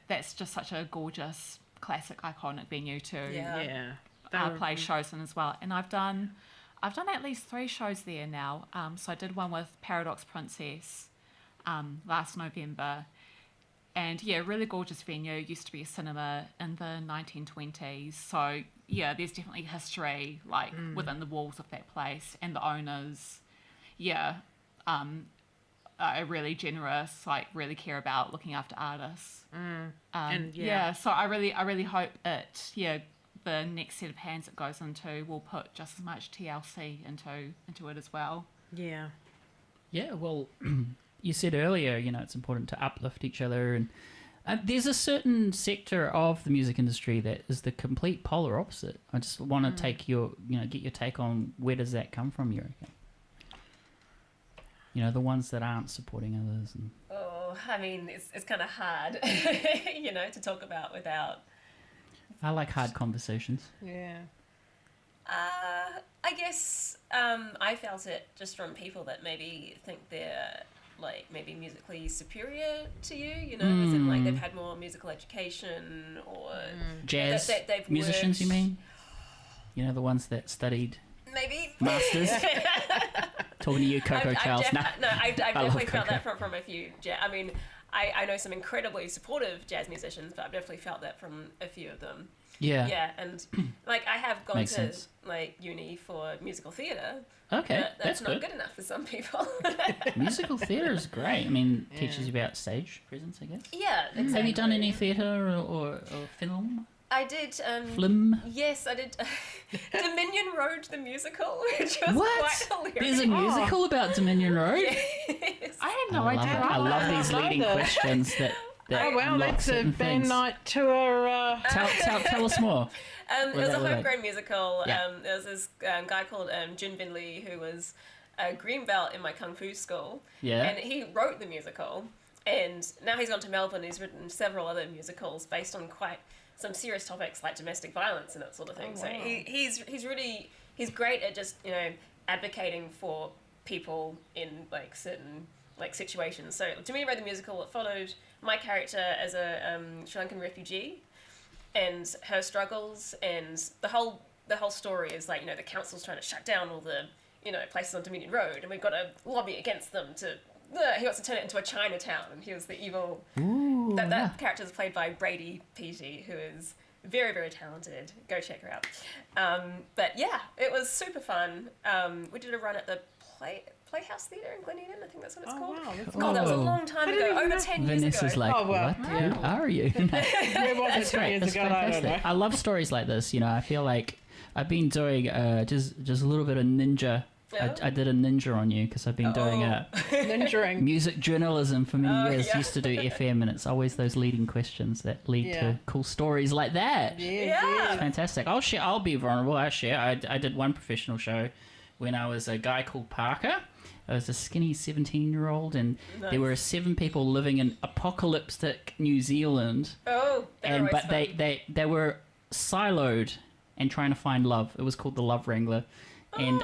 that's just such a gorgeous, classic, iconic venue to Yeah. Yeah. play shows in as well. And I've done at least 3 shows there now. So I did one with Paradox Princess last November. And yeah, really gorgeous venue. Used to be a cinema in the 1920s. So yeah, there's definitely history like within the walls of that place. And the owners, are really generous, like really care about looking after artists. And So I really hope the next set of hands it goes into will put just as much TLC into it as well. Yeah. Yeah, well, you said earlier, it's important to uplift each other, and there's a certain sector of the music industry that is the complete polar opposite. I just want to take get your take on where does that come from, you reckon? The ones that aren't supporting others. And... Oh, I mean, it's kind of hard, to talk about without. I like hard conversations. Yeah. I guess I felt it just from people that maybe think they're like maybe musically superior to you, as in like they've had more musical education or Jazz that they've musicians, worked- you mean? The ones that studied maybe masters. Talking to you, Coco Charles. I've love definitely felt Coco. that from a few jazz. I mean, I know some incredibly supportive jazz musicians, but I've definitely felt that from a few of them. Yeah, and like I have gone Makes to sense. like uni for musical theatre. Okay, But that's that's not good. good enough for some people. Musical theatre is great. I mean, teaches you about stage presence, I guess. Yeah, exactly. Have you done any theatre or film? I did. Film? Yes, I did. Dominion Road the musical, which was What? quite hilarious. There's a musical about Dominion Road? Yes. I had no I love idea. it. I love these love leading that. questions that Oh well, unlock that's a certain band things. night tour. Tell us more. It was a that look like? homegrown musical. Yeah. There was this guy called Jin Bin Lee who was a green belt in my kung fu school. Yeah. And he wrote the musical. And now he's gone to Melbourne. He's written several other musicals based on quite some serious topics like domestic violence and that sort of thing. Oh, So wow. he's great at just advocating for people in like certain like situations. So to me, I read the musical. It followed my character as a Sri Lankan refugee and her struggles, and the whole story is like the council's trying to shut down all the places on Dominion Road, and we've got to lobby against them to. He wants to turn it into a Chinatown, and he was the evil. Ooh, That character is played by Brady Peaty, who is very, very talented. Go check her out. But yeah, it was super fun. We did a run at the Playhouse Theatre in Glen Eden. I think that's what it's Oh called. wow, that's God, that was a Oh. long time I didn't ago, even over know. 10 years Vanessa's ago. like, Oh, well, what? yeah. Who are you? Where was it That's 10 great. years That's ago? I don't fantastic. know. I love stories like this. I feel like I've been doing just a little bit of ninja. Yeah. I did a ninja on you because I've been doing Ninjaing. music journalism for many years. yeah. Used to do FM, and it's always those leading questions that lead Yeah. to cool stories like that. Yeah. Fantastic. I'll be vulnerable. I share. I did one professional show when I was a guy called Parker. I was a skinny 17-year-old, and there were 7 people living in apocalyptic New Zealand, Oh, they're always but fun. they were siloed and trying to find love. It was called the Love Wrangler, and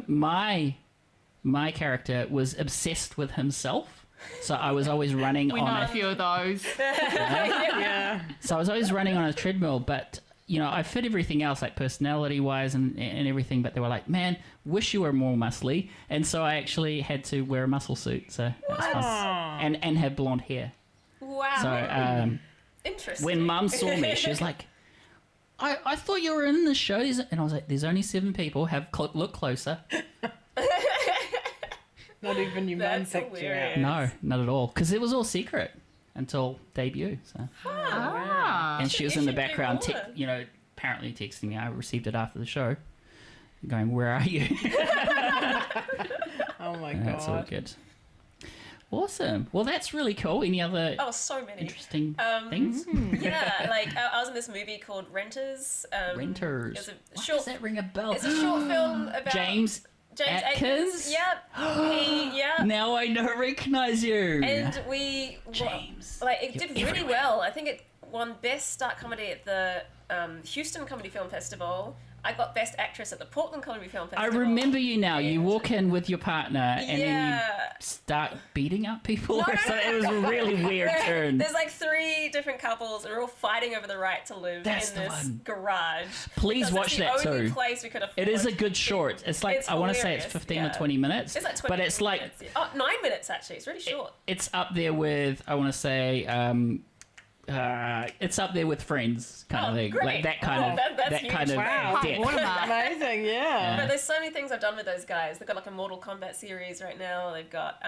my character was obsessed with himself. So I was always running We on know a a few of those. Yeah. So I was always running on a treadmill, but I fit everything else, like personality wise and everything. But they were like, "Man, wish you were more muscly," and so I actually had to wear a muscle suit. So that was fun, and have blonde hair. Wow. So Interesting. when Mum saw me, she was like, "I thought you were in the show," and I was like, "There's only 7 people. Look closer." Not even your mum That's picked you out. hilarious. No, not at all, because it was all secret until debut. So. Ah. And she was You in the should do background, more. apparently texting me. I received it after the show, going, "Where are you?" Oh my That's all god. good. Awesome. Well, that's really cool. Any other Oh, so many. interesting things? Yeah, like I was in this movie called Renters. Renters. It's a Why short. does that ring a bell? It's a short film about James Atkins. Atkins? Yep. Yeah. Now I don't recognize you. And we James, it you're did really everywhere. well. I think it won Best Start Comedy at the Houston Comedy Film Festival. I got Best Actress at the Portland Comedy Film I Festival. remember you now. You And- walk in with your partner and then you Yeah. start beating up people. No, or no, something. It was a really weird turn. There's like 3 different couples, and we're all fighting over the right to live That's in the this one. garage. Please Because watch it's that the only too. place we could afford. It is a good short. It's like, It's I want to say it's hilarious, 15 or yeah. 20 minutes. It's like 20 but it's like, minutes. Oh, 9 minutes actually. It's really short. it's up there with, I want to say, it's up there with Friends kind of Oh, thing. great. Like that kind Oh, of, that's that huge. kind of Wow. depth. Watermark. Amazing, yeah. But there's so many things I've done with those guys. They've got like a Mortal Kombat series right now. They've got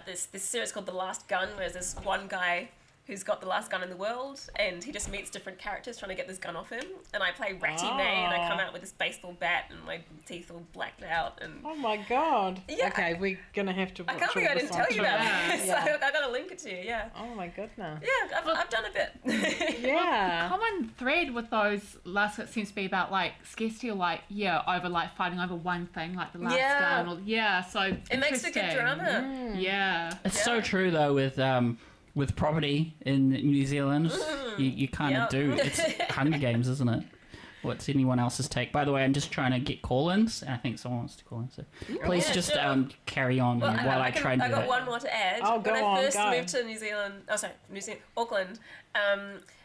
this series called The Last Gun, where there's this one guy who's got the last gun in the world, and he just meets different characters trying to get this gun off him. And I play Ratty May, and I come out with this baseball bat, and my teeth all blacked out. And Oh my god. Yeah. Okay, we're gonna have to watch I can't all believe I this didn't on tell you about TV. this. Yeah. So I gotta link it to you. Yeah. Oh my goodness. Yeah, I've done a bit. Yeah. Common thread with those last it seems to be about like scarcity or like over like fighting over one thing like the last Yeah. gun or so It makes for good interesting. drama. Yeah. It's so true though with property in New Zealand. You kind of Yep. do. It's Hunger Games, isn't it? What's anyone else's take? By the way, I'm just trying to get call-ins, and I think someone wants to call in. So please yeah, just sure. carry on Well, while I try and do I got that. one more to add. Oh, go when on, I first go. moved to New Zealand, Auckland,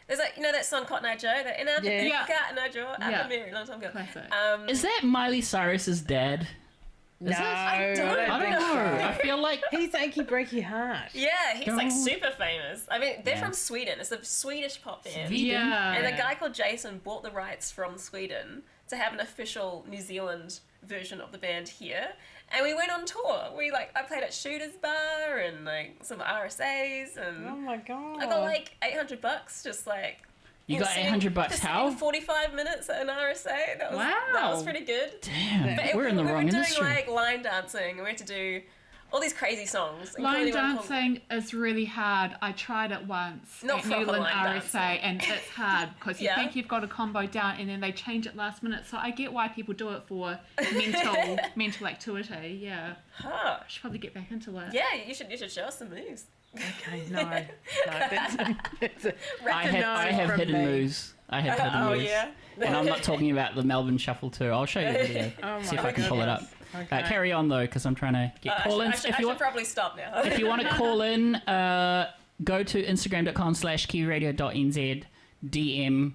there's like, that song Cotton Eye Joe, that in Yeah. Cotton Eye Joe, Yeah. a very long time ago. Classic. Is that Miley Cyrus's dad? No, I don't I don't think know. so. I feel like He's Achy Breaky Heart. Yeah, he's like Don't- super famous. I mean, they're Yeah. from Sweden. It's a Swedish pop band. Sweden? Yeah. And a guy called Jason bought the rights from Sweden to have an official New Zealand version of the band here. And we went on tour. I played at Shooter's Bar and like some RSAs, and Oh my god. I got like $800 just like You got $800 how? 45 minutes at an RSA. That was, Wow. That was pretty good. Damn, But we're in the wrong we were industry. doing like line dancing. We had to do all these crazy songs. Line including one called- dancing is really hard. I tried it once Not at proper Newland line RSA, dancing. and it's hard because you Yeah. think you've got a combo down, and then they change it last minute. So I get why people do it for mental activity. Yeah, Huh. I should probably get back into it. Yeah, you should show us some moves. Okay, no, that's a I have from hidden me. moves. I have hidden Oh moves. yeah. And I'm not talking about the Melbourne Shuffle too. I'll show you the video. Oh See if my I can pull it up. goodness. Okay. Carry on though, because I'm trying to get I call-ins. should, I should probably stop now. If you want to call in, go to instagram.com/kiwiradio.nz, DM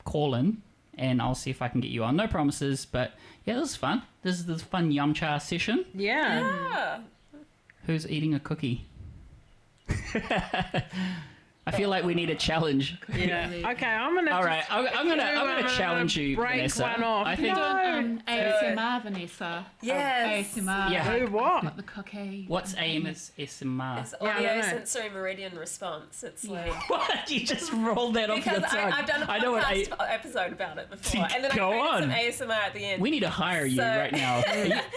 call in, and I'll see if I can get you on. No promises, but yeah, this is fun. This is the fun yum cha session. Yeah. Yeah. Who's eating a cookie? I feel like we need a challenge. Yeah. Okay, I'm gonna. All right, I'm gonna challenge you, break Vanessa. one off. I think. No. ASMR, Vanessa. Yes. ASMR. Yeah. Do what? Got the cookie. What's ASMR? It's Yeah, I audio don't know. sensory meridian response. It's like What? You just rolled that off your because tongue. I've done a I know what podcast episode about it before, and then Go I on. created some ASMR at the end. We need to hire you So- right now.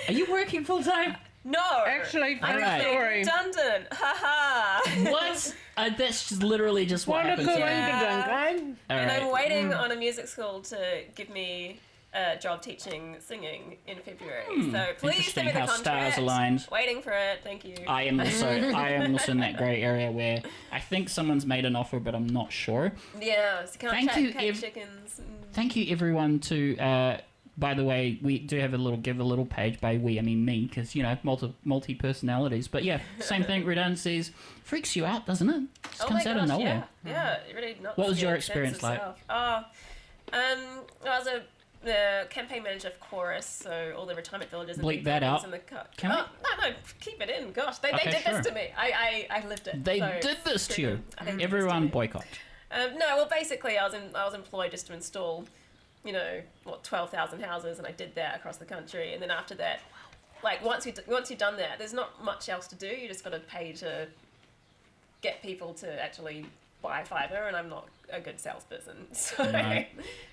Are you working full time? No, Actually, funny Alright. story. redundant. Haha. What? That's just literally just what What a happens. cool here. Yeah. income, All And I'm right. waiting on a music school to give me a job teaching singing in February. So please send me the Interesting how contract. stars aligned. Waiting for it. Thank you. I am also in that grey area where I think someone's made an offer, but I'm not sure. Yeah, so can't Thank you, cake chickens. Thank you everyone to. By the way, we do have a little page. By we, I mean me, because multi personalities. But yeah, same thing. Redundancies freaks you out, doesn't it? Just Oh comes my out gosh, of nowhere. yeah, it really not. What was your experience like? I was the campaign manager for Chorus, so all the retirement villages. And Bleep big that families out. In the Can we? No, keep it in. Gosh, they Okay, did sure. this to me. I lived it. They so did this to you. I think Everyone they did this boycott. to me. No, well, basically, I was employed just to install, 12,000 houses, and I did that across the country. And then after that, like once you've done that, there's not much else to do. You just got to pay to get people to actually buy fibre, and I'm not a good salesperson, so Right.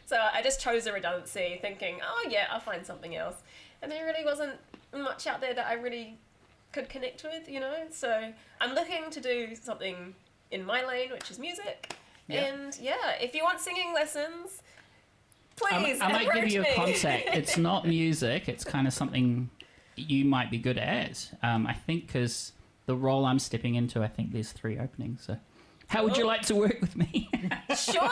so I just chose a redundancy, thinking, oh yeah, I'll find something else. And there really wasn't much out there that I really could connect with, So I'm looking to do something in my lane, which is music. Yeah. And yeah, if you want singing lessons, please I might give you a approach me. contact. It's not music. It's kind of something you might be good at. I think because the role I'm stepping into, I think there's 3 openings. So, how would you Oh. like to work with me? Sure,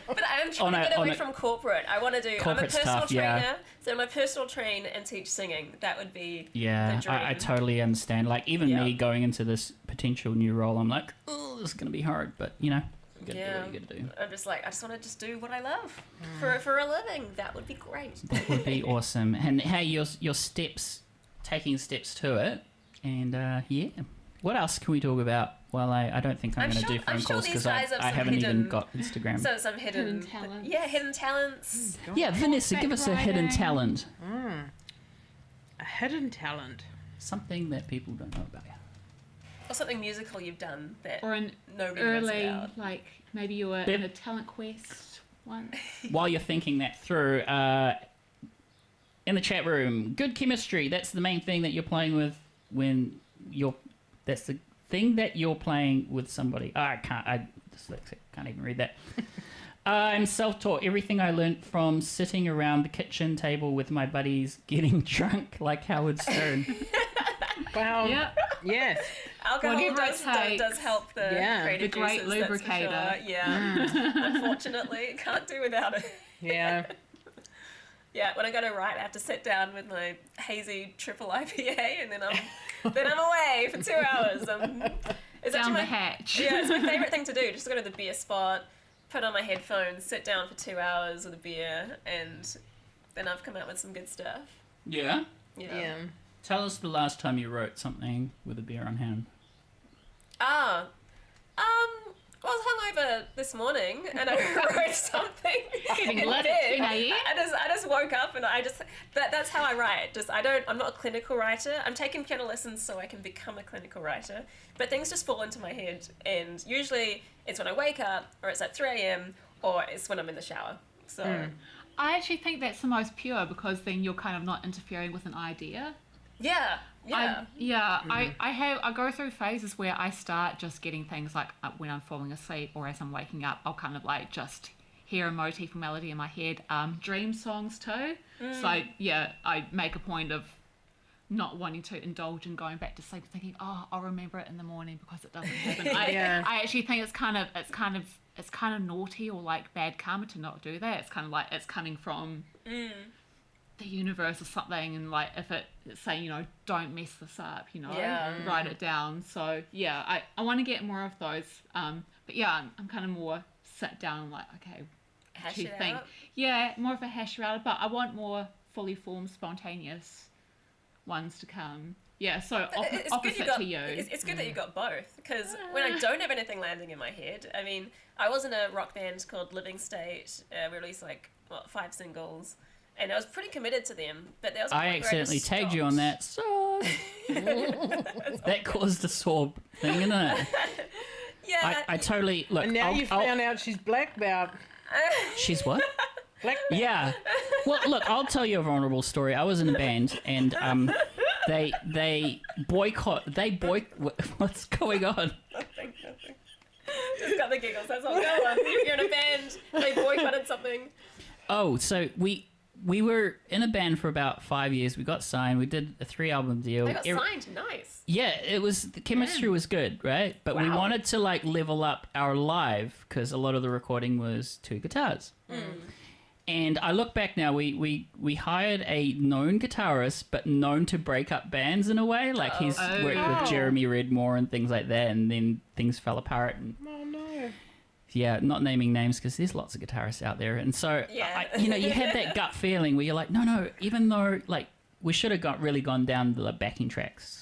but I'm trying to get away from corporate. I want to do. I'm a Corporate's personal tough, trainer, yeah. so I'm a personal train and teach singing. That would be Yeah, the dream. I totally understand. Like even Yeah. me going into this potential new role, I'm like, oh, this is gonna be hard. But you gotta do what you gotta do. I'm just like, I just want to just do what I love for a living. That would be great. That would be awesome. And hey, your steps, taking steps to it, and yeah. What else can we talk about? Well, I don't think I'm going to do phone I'm sure calls these because guys have I some haven't even hidden- got Instagram. So some hidden talents. Yeah, hidden talents. Yeah, Vanessa, give us a hidden writing. talent. A hidden talent. Something that people don't know about you. Or something musical you've done that Or an nobody knows early, about. like maybe you were in a talent quest once. While you're thinking that through, in the chat room, good chemistry. That's the main thing that you're playing with when you're... That's the thing that you're playing with somebody. I dyslexic, can't even read that. I'm self-taught. Everything I learnt from sitting around the kitchen table with my buddies getting drunk like Howard Stern. Well, Yep. yes. Alcohol Whatever it does takes. help the Yeah. creative The great juices, that's for lubricator. sure. Yeah. Unfortunately, can't do without it. Yeah. Yeah, when I go to write, I have to sit down with my hazy triple IPA, and then I'm away for 2 hours. It's Down actually the my hatch. Yeah, it's my favourite thing to do. Just go to the beer spot, put on my headphones, sit down for 2 hours with a beer, and then I've come out with some good stuff. Yeah? Yeah. Tell us the last time you wrote something with a beer on hand. I was hungover this morning, and I wrote something. Getting in lit bed. at 10 a.m. I just woke up, and that's how I write. I'm not a clinical writer. I'm taking piano lessons so I can become a clinical writer. But things just fall into my head, and usually it's when I wake up, or it's at 3 a.m., or it's when I'm in the shower. So I actually think that's the most pure because then you're kind of not interfering with an idea. yeah. I go through phases where I start just getting things like when I'm falling asleep or as I'm waking up, I'll kind of like just hear a motif or melody in my head. Dream songs too. So I make a point of not wanting to indulge in going back to sleep, thinking, oh, I'll remember it in the morning because it doesn't happen. I actually think it's kind of naughty or like bad karma to not do that. It's kind of like it's coming from the universe or something, and like if it's saying, don't mess this up, write it down. So I want to get more of those. But I'm kind of more sit down and like, okay, Hash do you it think? out. Yeah, more of a hash out, but I want more fully formed, spontaneous ones to come. Yeah, so opposite to you. It's good that you got both, because when I don't have anything landing in my head, I mean, I was in a rock band called Living State. We released 5 singles, and I was pretty committed to them. But there was a point I where accidentally just tagged you on that song. That caused a sore thing, isn't it? Yeah, I totally look. And now I'll- you found out she's black belt. She's what? Black belt. Yeah. Well, look, I'll tell you a vulnerable story. I was in a band, and they boycott. What's going on? Just got the giggles. That's all. Go on. You're in a band. They boycotted something. Oh, so we were in a band for about 5 years. We got signed. We did a 3-album deal. They got signed. Nice. Yeah, it was the chemistry was good, right? But we Wow. wanted to like level up our live because a lot of the recording was 2 guitars. And I look back now, we hired a known guitarist, but known to break up bands in a way. Like he's worked with Jeremy Redmore and things like that, and then things fell apart. And Oh no. yeah, not naming names because there's lots of guitarists out there. And so, Yeah. you had that gut feeling where you're like, no, even though like we should have really gone down the backing tracks,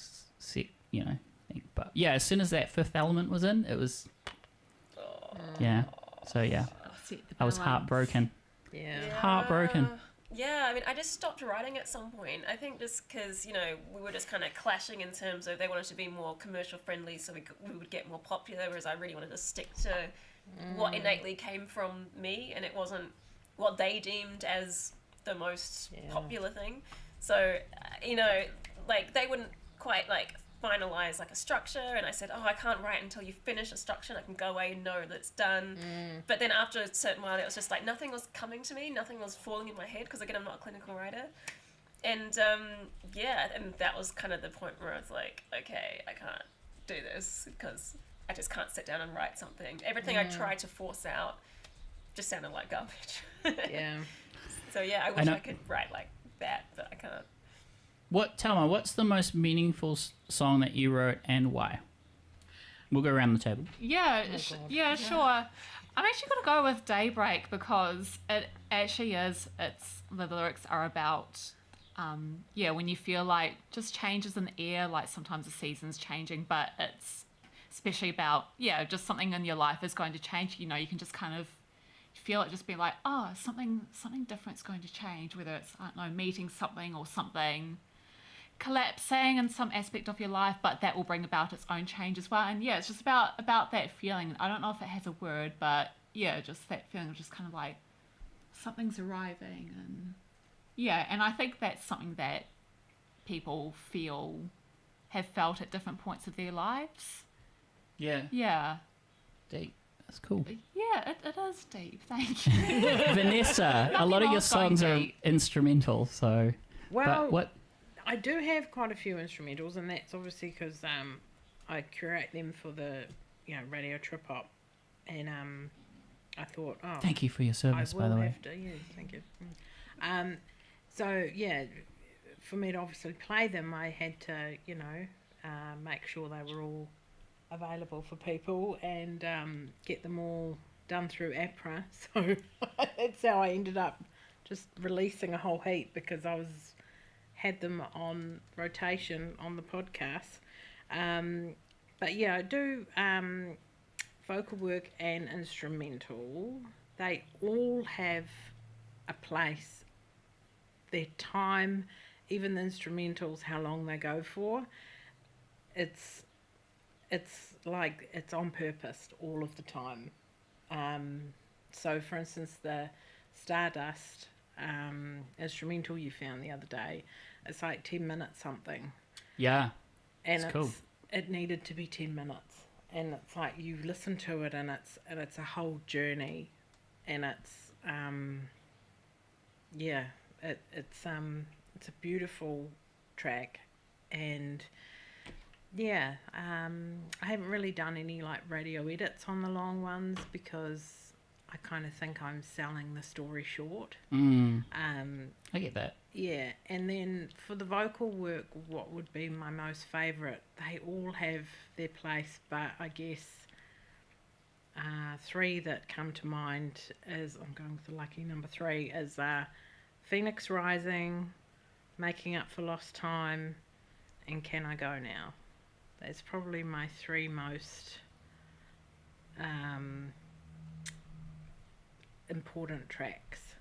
thing. But yeah, as soon as that 5th element was in, it was, yeah. So yeah, I was heartbroken. Yeah. Heartbroken. Yeah, I mean, I just stopped writing at some point. I think just because, we were just kind of clashing in terms of they wanted to be more commercial friendly so we would get more popular, whereas I really wanted to stick to what innately came from me, and it wasn't what they deemed as the most popular thing. So, they wouldn't quite, finalize a structure, and I said, I can't write until you finish a structure and I can go away and know that it's done. But then after a certain while, it was just nothing was coming to me, nothing was falling in my head, because again, I'm not a clinical writer. And and that was kind of the point where I was like, okay, I can't do this because I just can't sit down and write something. Everything I tried to force out just sounded like garbage. Yeah. So I wish I could write like that, but I can't. Talma, what's the most meaningful song that you wrote and why? We'll go around the table. Yeah, sure. I'm actually going to go with Daybreak because it actually is. The lyrics are about, when you feel like just changes in the air, like sometimes the season's changing, but it's especially about, just something in your life is going to change. You can just kind of feel it just being like, something different's going to change, whether it's, I don't know, meeting something or something collapsing in some aspect of your life, but that will bring about its own change as well. And it's just about that feeling. I don't know if it has a word, but just that feeling of just kind of like something's arriving, and I think that's something that people have felt at different points of their lives. Yeah. Deep. That's cool. Yeah, it is deep. Thank you. Vanessa, a lot of your songs are instrumental, so. Well, but what? I do have quite a few instrumentals, and that's obviously because I curate them for the radio trip hop, and I thought, Thank you for your service, by the way. Thank you. So for me to obviously play them, I had to make sure they were all available for people and get them all done through APRA. So that's how I ended up just releasing a whole heap, because I had them on rotation on the podcast. But I do vocal work and instrumental. They all have a place, their time, even the instrumentals, how long they go for. It's like it's on purpose all of the time. So, for instance, the Stardust instrumental you found the other day, it's like 10 minutes something. Yeah. And It's cool. it needed to be 10 minutes. And it's like you listen to it and it's a whole journey. And it's, it's a beautiful track. And yeah, I haven't really done any like radio edits on the long ones because I kind of think I'm selling the story short. I get that. Yeah, and then for the vocal work, what would be my most favourite? They all have their place, but I guess three that come to mind is, I'm going with the lucky number 3, is Phoenix Rising, Making Up for Lost Time, and Can I Go Now? That's probably my 3 most important tracks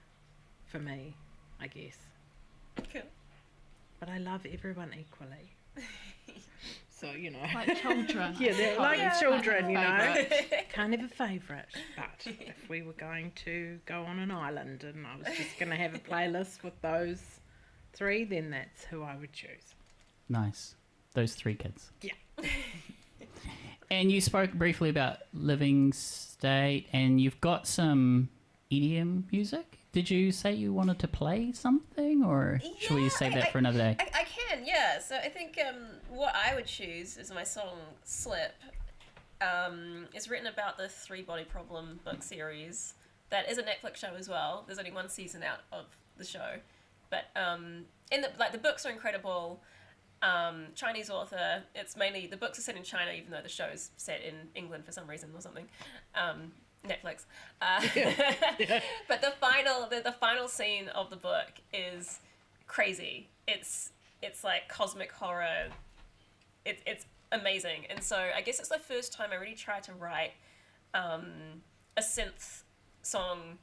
for me, I guess. Cool. But I love everyone equally. So, you know. Like children. Yeah, they're like children, you know. Favourite. Can't have a favourite. But if we were going to go on an island and I was just going to have a playlist with those 3, then that's who I would choose. Nice. Those 3 kids. Yeah. And you spoke briefly about Living State, and you've got some EDM music. Did you say you wanted to play something, or should we save that for another day? I can, yeah. So I think what I would choose is my song Slip. It's written about the 3 Body Problem book series. That is a Netflix show as well. There's only 1 season out of the show. But in the books are incredible. Chinese author. It's mainly, the books are set in China, even though the show's set in England for some reason or something. Netflix. But the final scene of the book is crazy. It's like cosmic horror. It's amazing. And so I guess it's the first time I really tried to write a synth song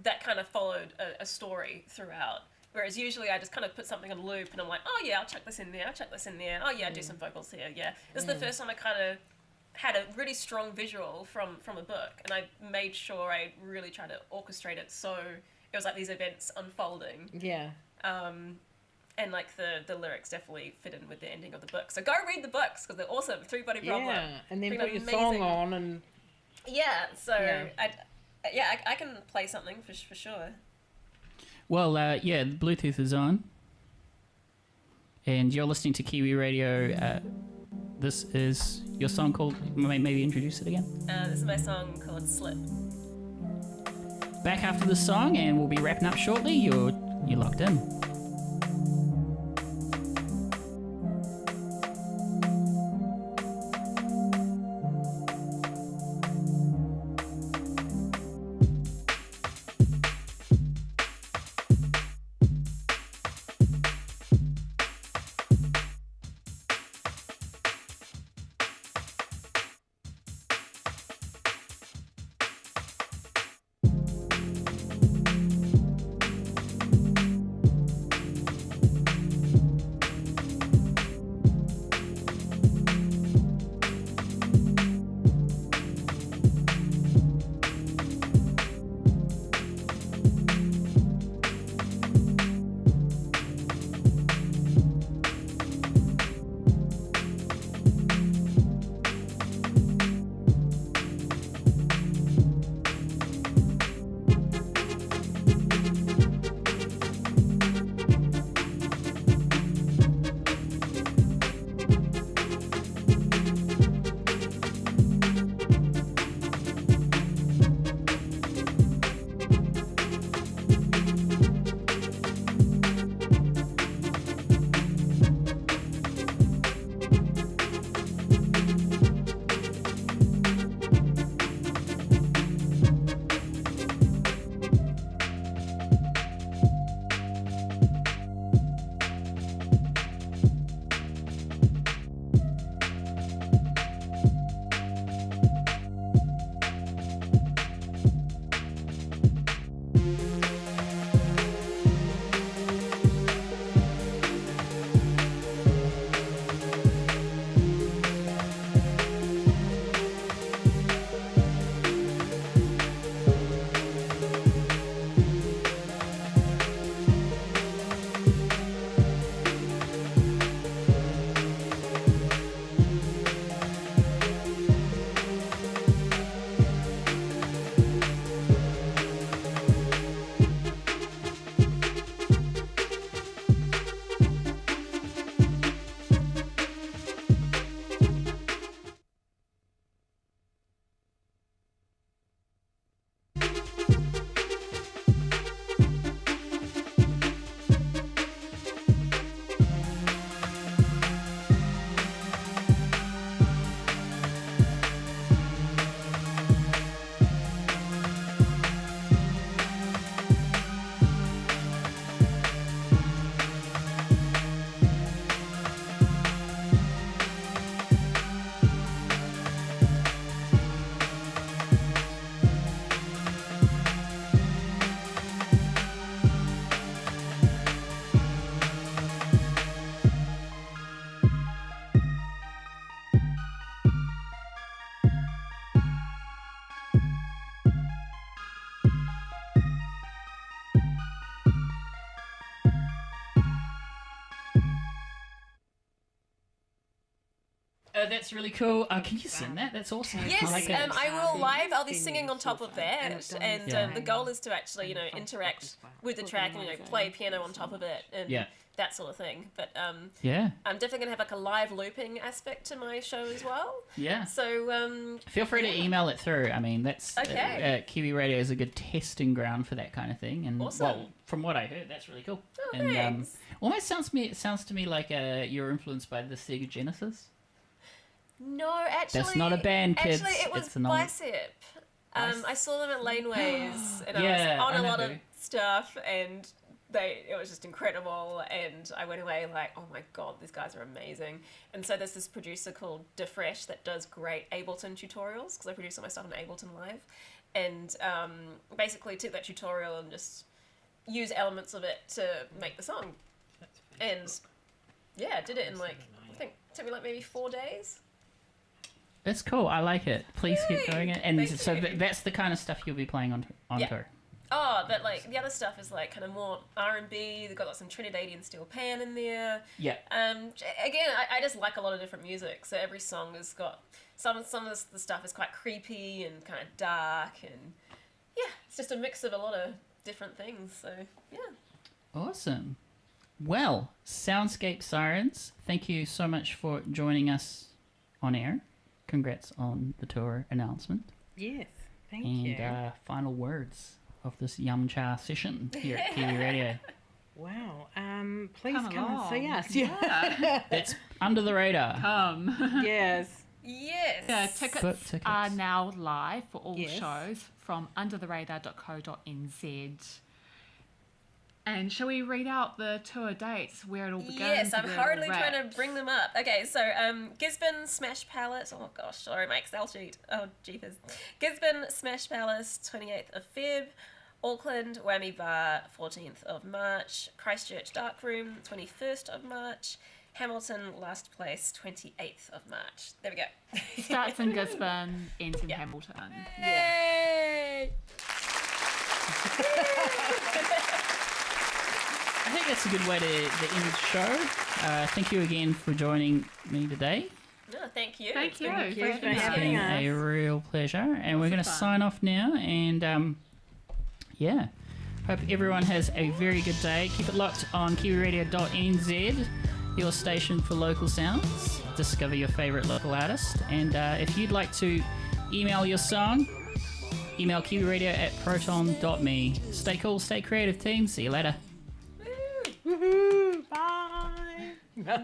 that kind of followed a story throughout. Whereas usually I just kind of put something on loop and I'm like, oh yeah, I'll chuck this in there, oh yeah, do some vocals here, yeah. This is the first time I kind of had a really strong visual from a book, and I made sure I really tried to orchestrate it so it was like these events unfolding. Yeah. And like the lyrics definitely fit in with the ending of the book. So go read the books because they're awesome. 3 Body Problem. Yeah, and then Freaking put your amazing. song on and... Yeah, so Yeah. I can play something for sure. Well, the Bluetooth is on, and you're listening to Kiwi Radio. This is your song called, maybe introduce it again? This is my song called Slip. Back after the song, and we'll be wrapping up shortly. You're locked in. Oh, that's really cool. Can you sing that? That's awesome. Yes, I like it. I will live. I'll be singing on top of that, and Yeah. the goal is to actually, interact with the track and play piano on top of it, and Yeah. that sort of thing. But Yeah. I'm definitely gonna have like a live looping aspect to my show as well. Yeah. So Feel free to email it through. I mean, that's Okay. Kiwi Radio is a good testing ground for that kind of thing. And Awesome. well, from what I heard, that's really cool. Oh, and thanks. almost sounds to me like you're influenced by the Sega Genesis. no, actually, That's not a band, kids. Actually, it was It's an old- Bicep. I saw them at Laneways, and Yeah, I was on I a know lot of who. stuff, and it was just incredible, and I went away like, oh my god, these guys are amazing. And so there's this producer called DeFresh that does great Ableton tutorials, because I produce all my stuff on Ableton Live, and basically took that tutorial and just use elements of it to make the song. And yeah, did it in like, I think it took me like maybe 4 days. It's cool. I like it. Please keep Yay! doing it. And Thank so you. that's the kind of stuff you'll be playing on Yeah. tour. Oh, but like the other stuff is like kind of more R&B. They've got like some Trinidadian steel pan in there. Yeah. Again, I just like a lot of different music. So every song has got some of the stuff is quite creepy and kind of dark, and yeah, it's just a mix of a lot of different things. So yeah. Awesome. Well, Soundscape Sirens, thank you so much for joining us on air. Congrats on the tour announcement. Yes, thank And you. final words of this Yum Cha session here at Kiwi Radio. Wow. Please Come come and see along. us. Yeah. It's under the radar. Yes. Yes. Yeah, Book tickets tickets. are now live for all Yes. shows from undertheradar.co.nz. And shall we read out the tour dates where it all begins? Yes, I'm and where it all hurriedly trying to wraps? bring them up. Okay, so Gisborne Smash Palace. Oh gosh, sorry, my Excel sheet. Oh jeepers. Gisborne Smash Palace, 28th of Feb. Auckland Whammy Bar, 14th of March. Christchurch Darkroom, 21st of March. Hamilton Last Place, 28th of March. There we go. Starts in Gisborne, ends in Yeah. Hamilton. Yay! I think that's a good way to end the show. Thank you again for joining me today. No, thank you. Thank you. Thank you Thanks for for It's having been us. a real pleasure. And we're going to fun. sign off now. And yeah, hope everyone has a very good day. Keep it locked on Kiwiradio.nz, your station for local sounds. Discover your favourite local artist. And if you'd like to email your song, email kiwiradio@proton.me. Stay cool, stay creative, team. See you later. Woohoo! Bye. No,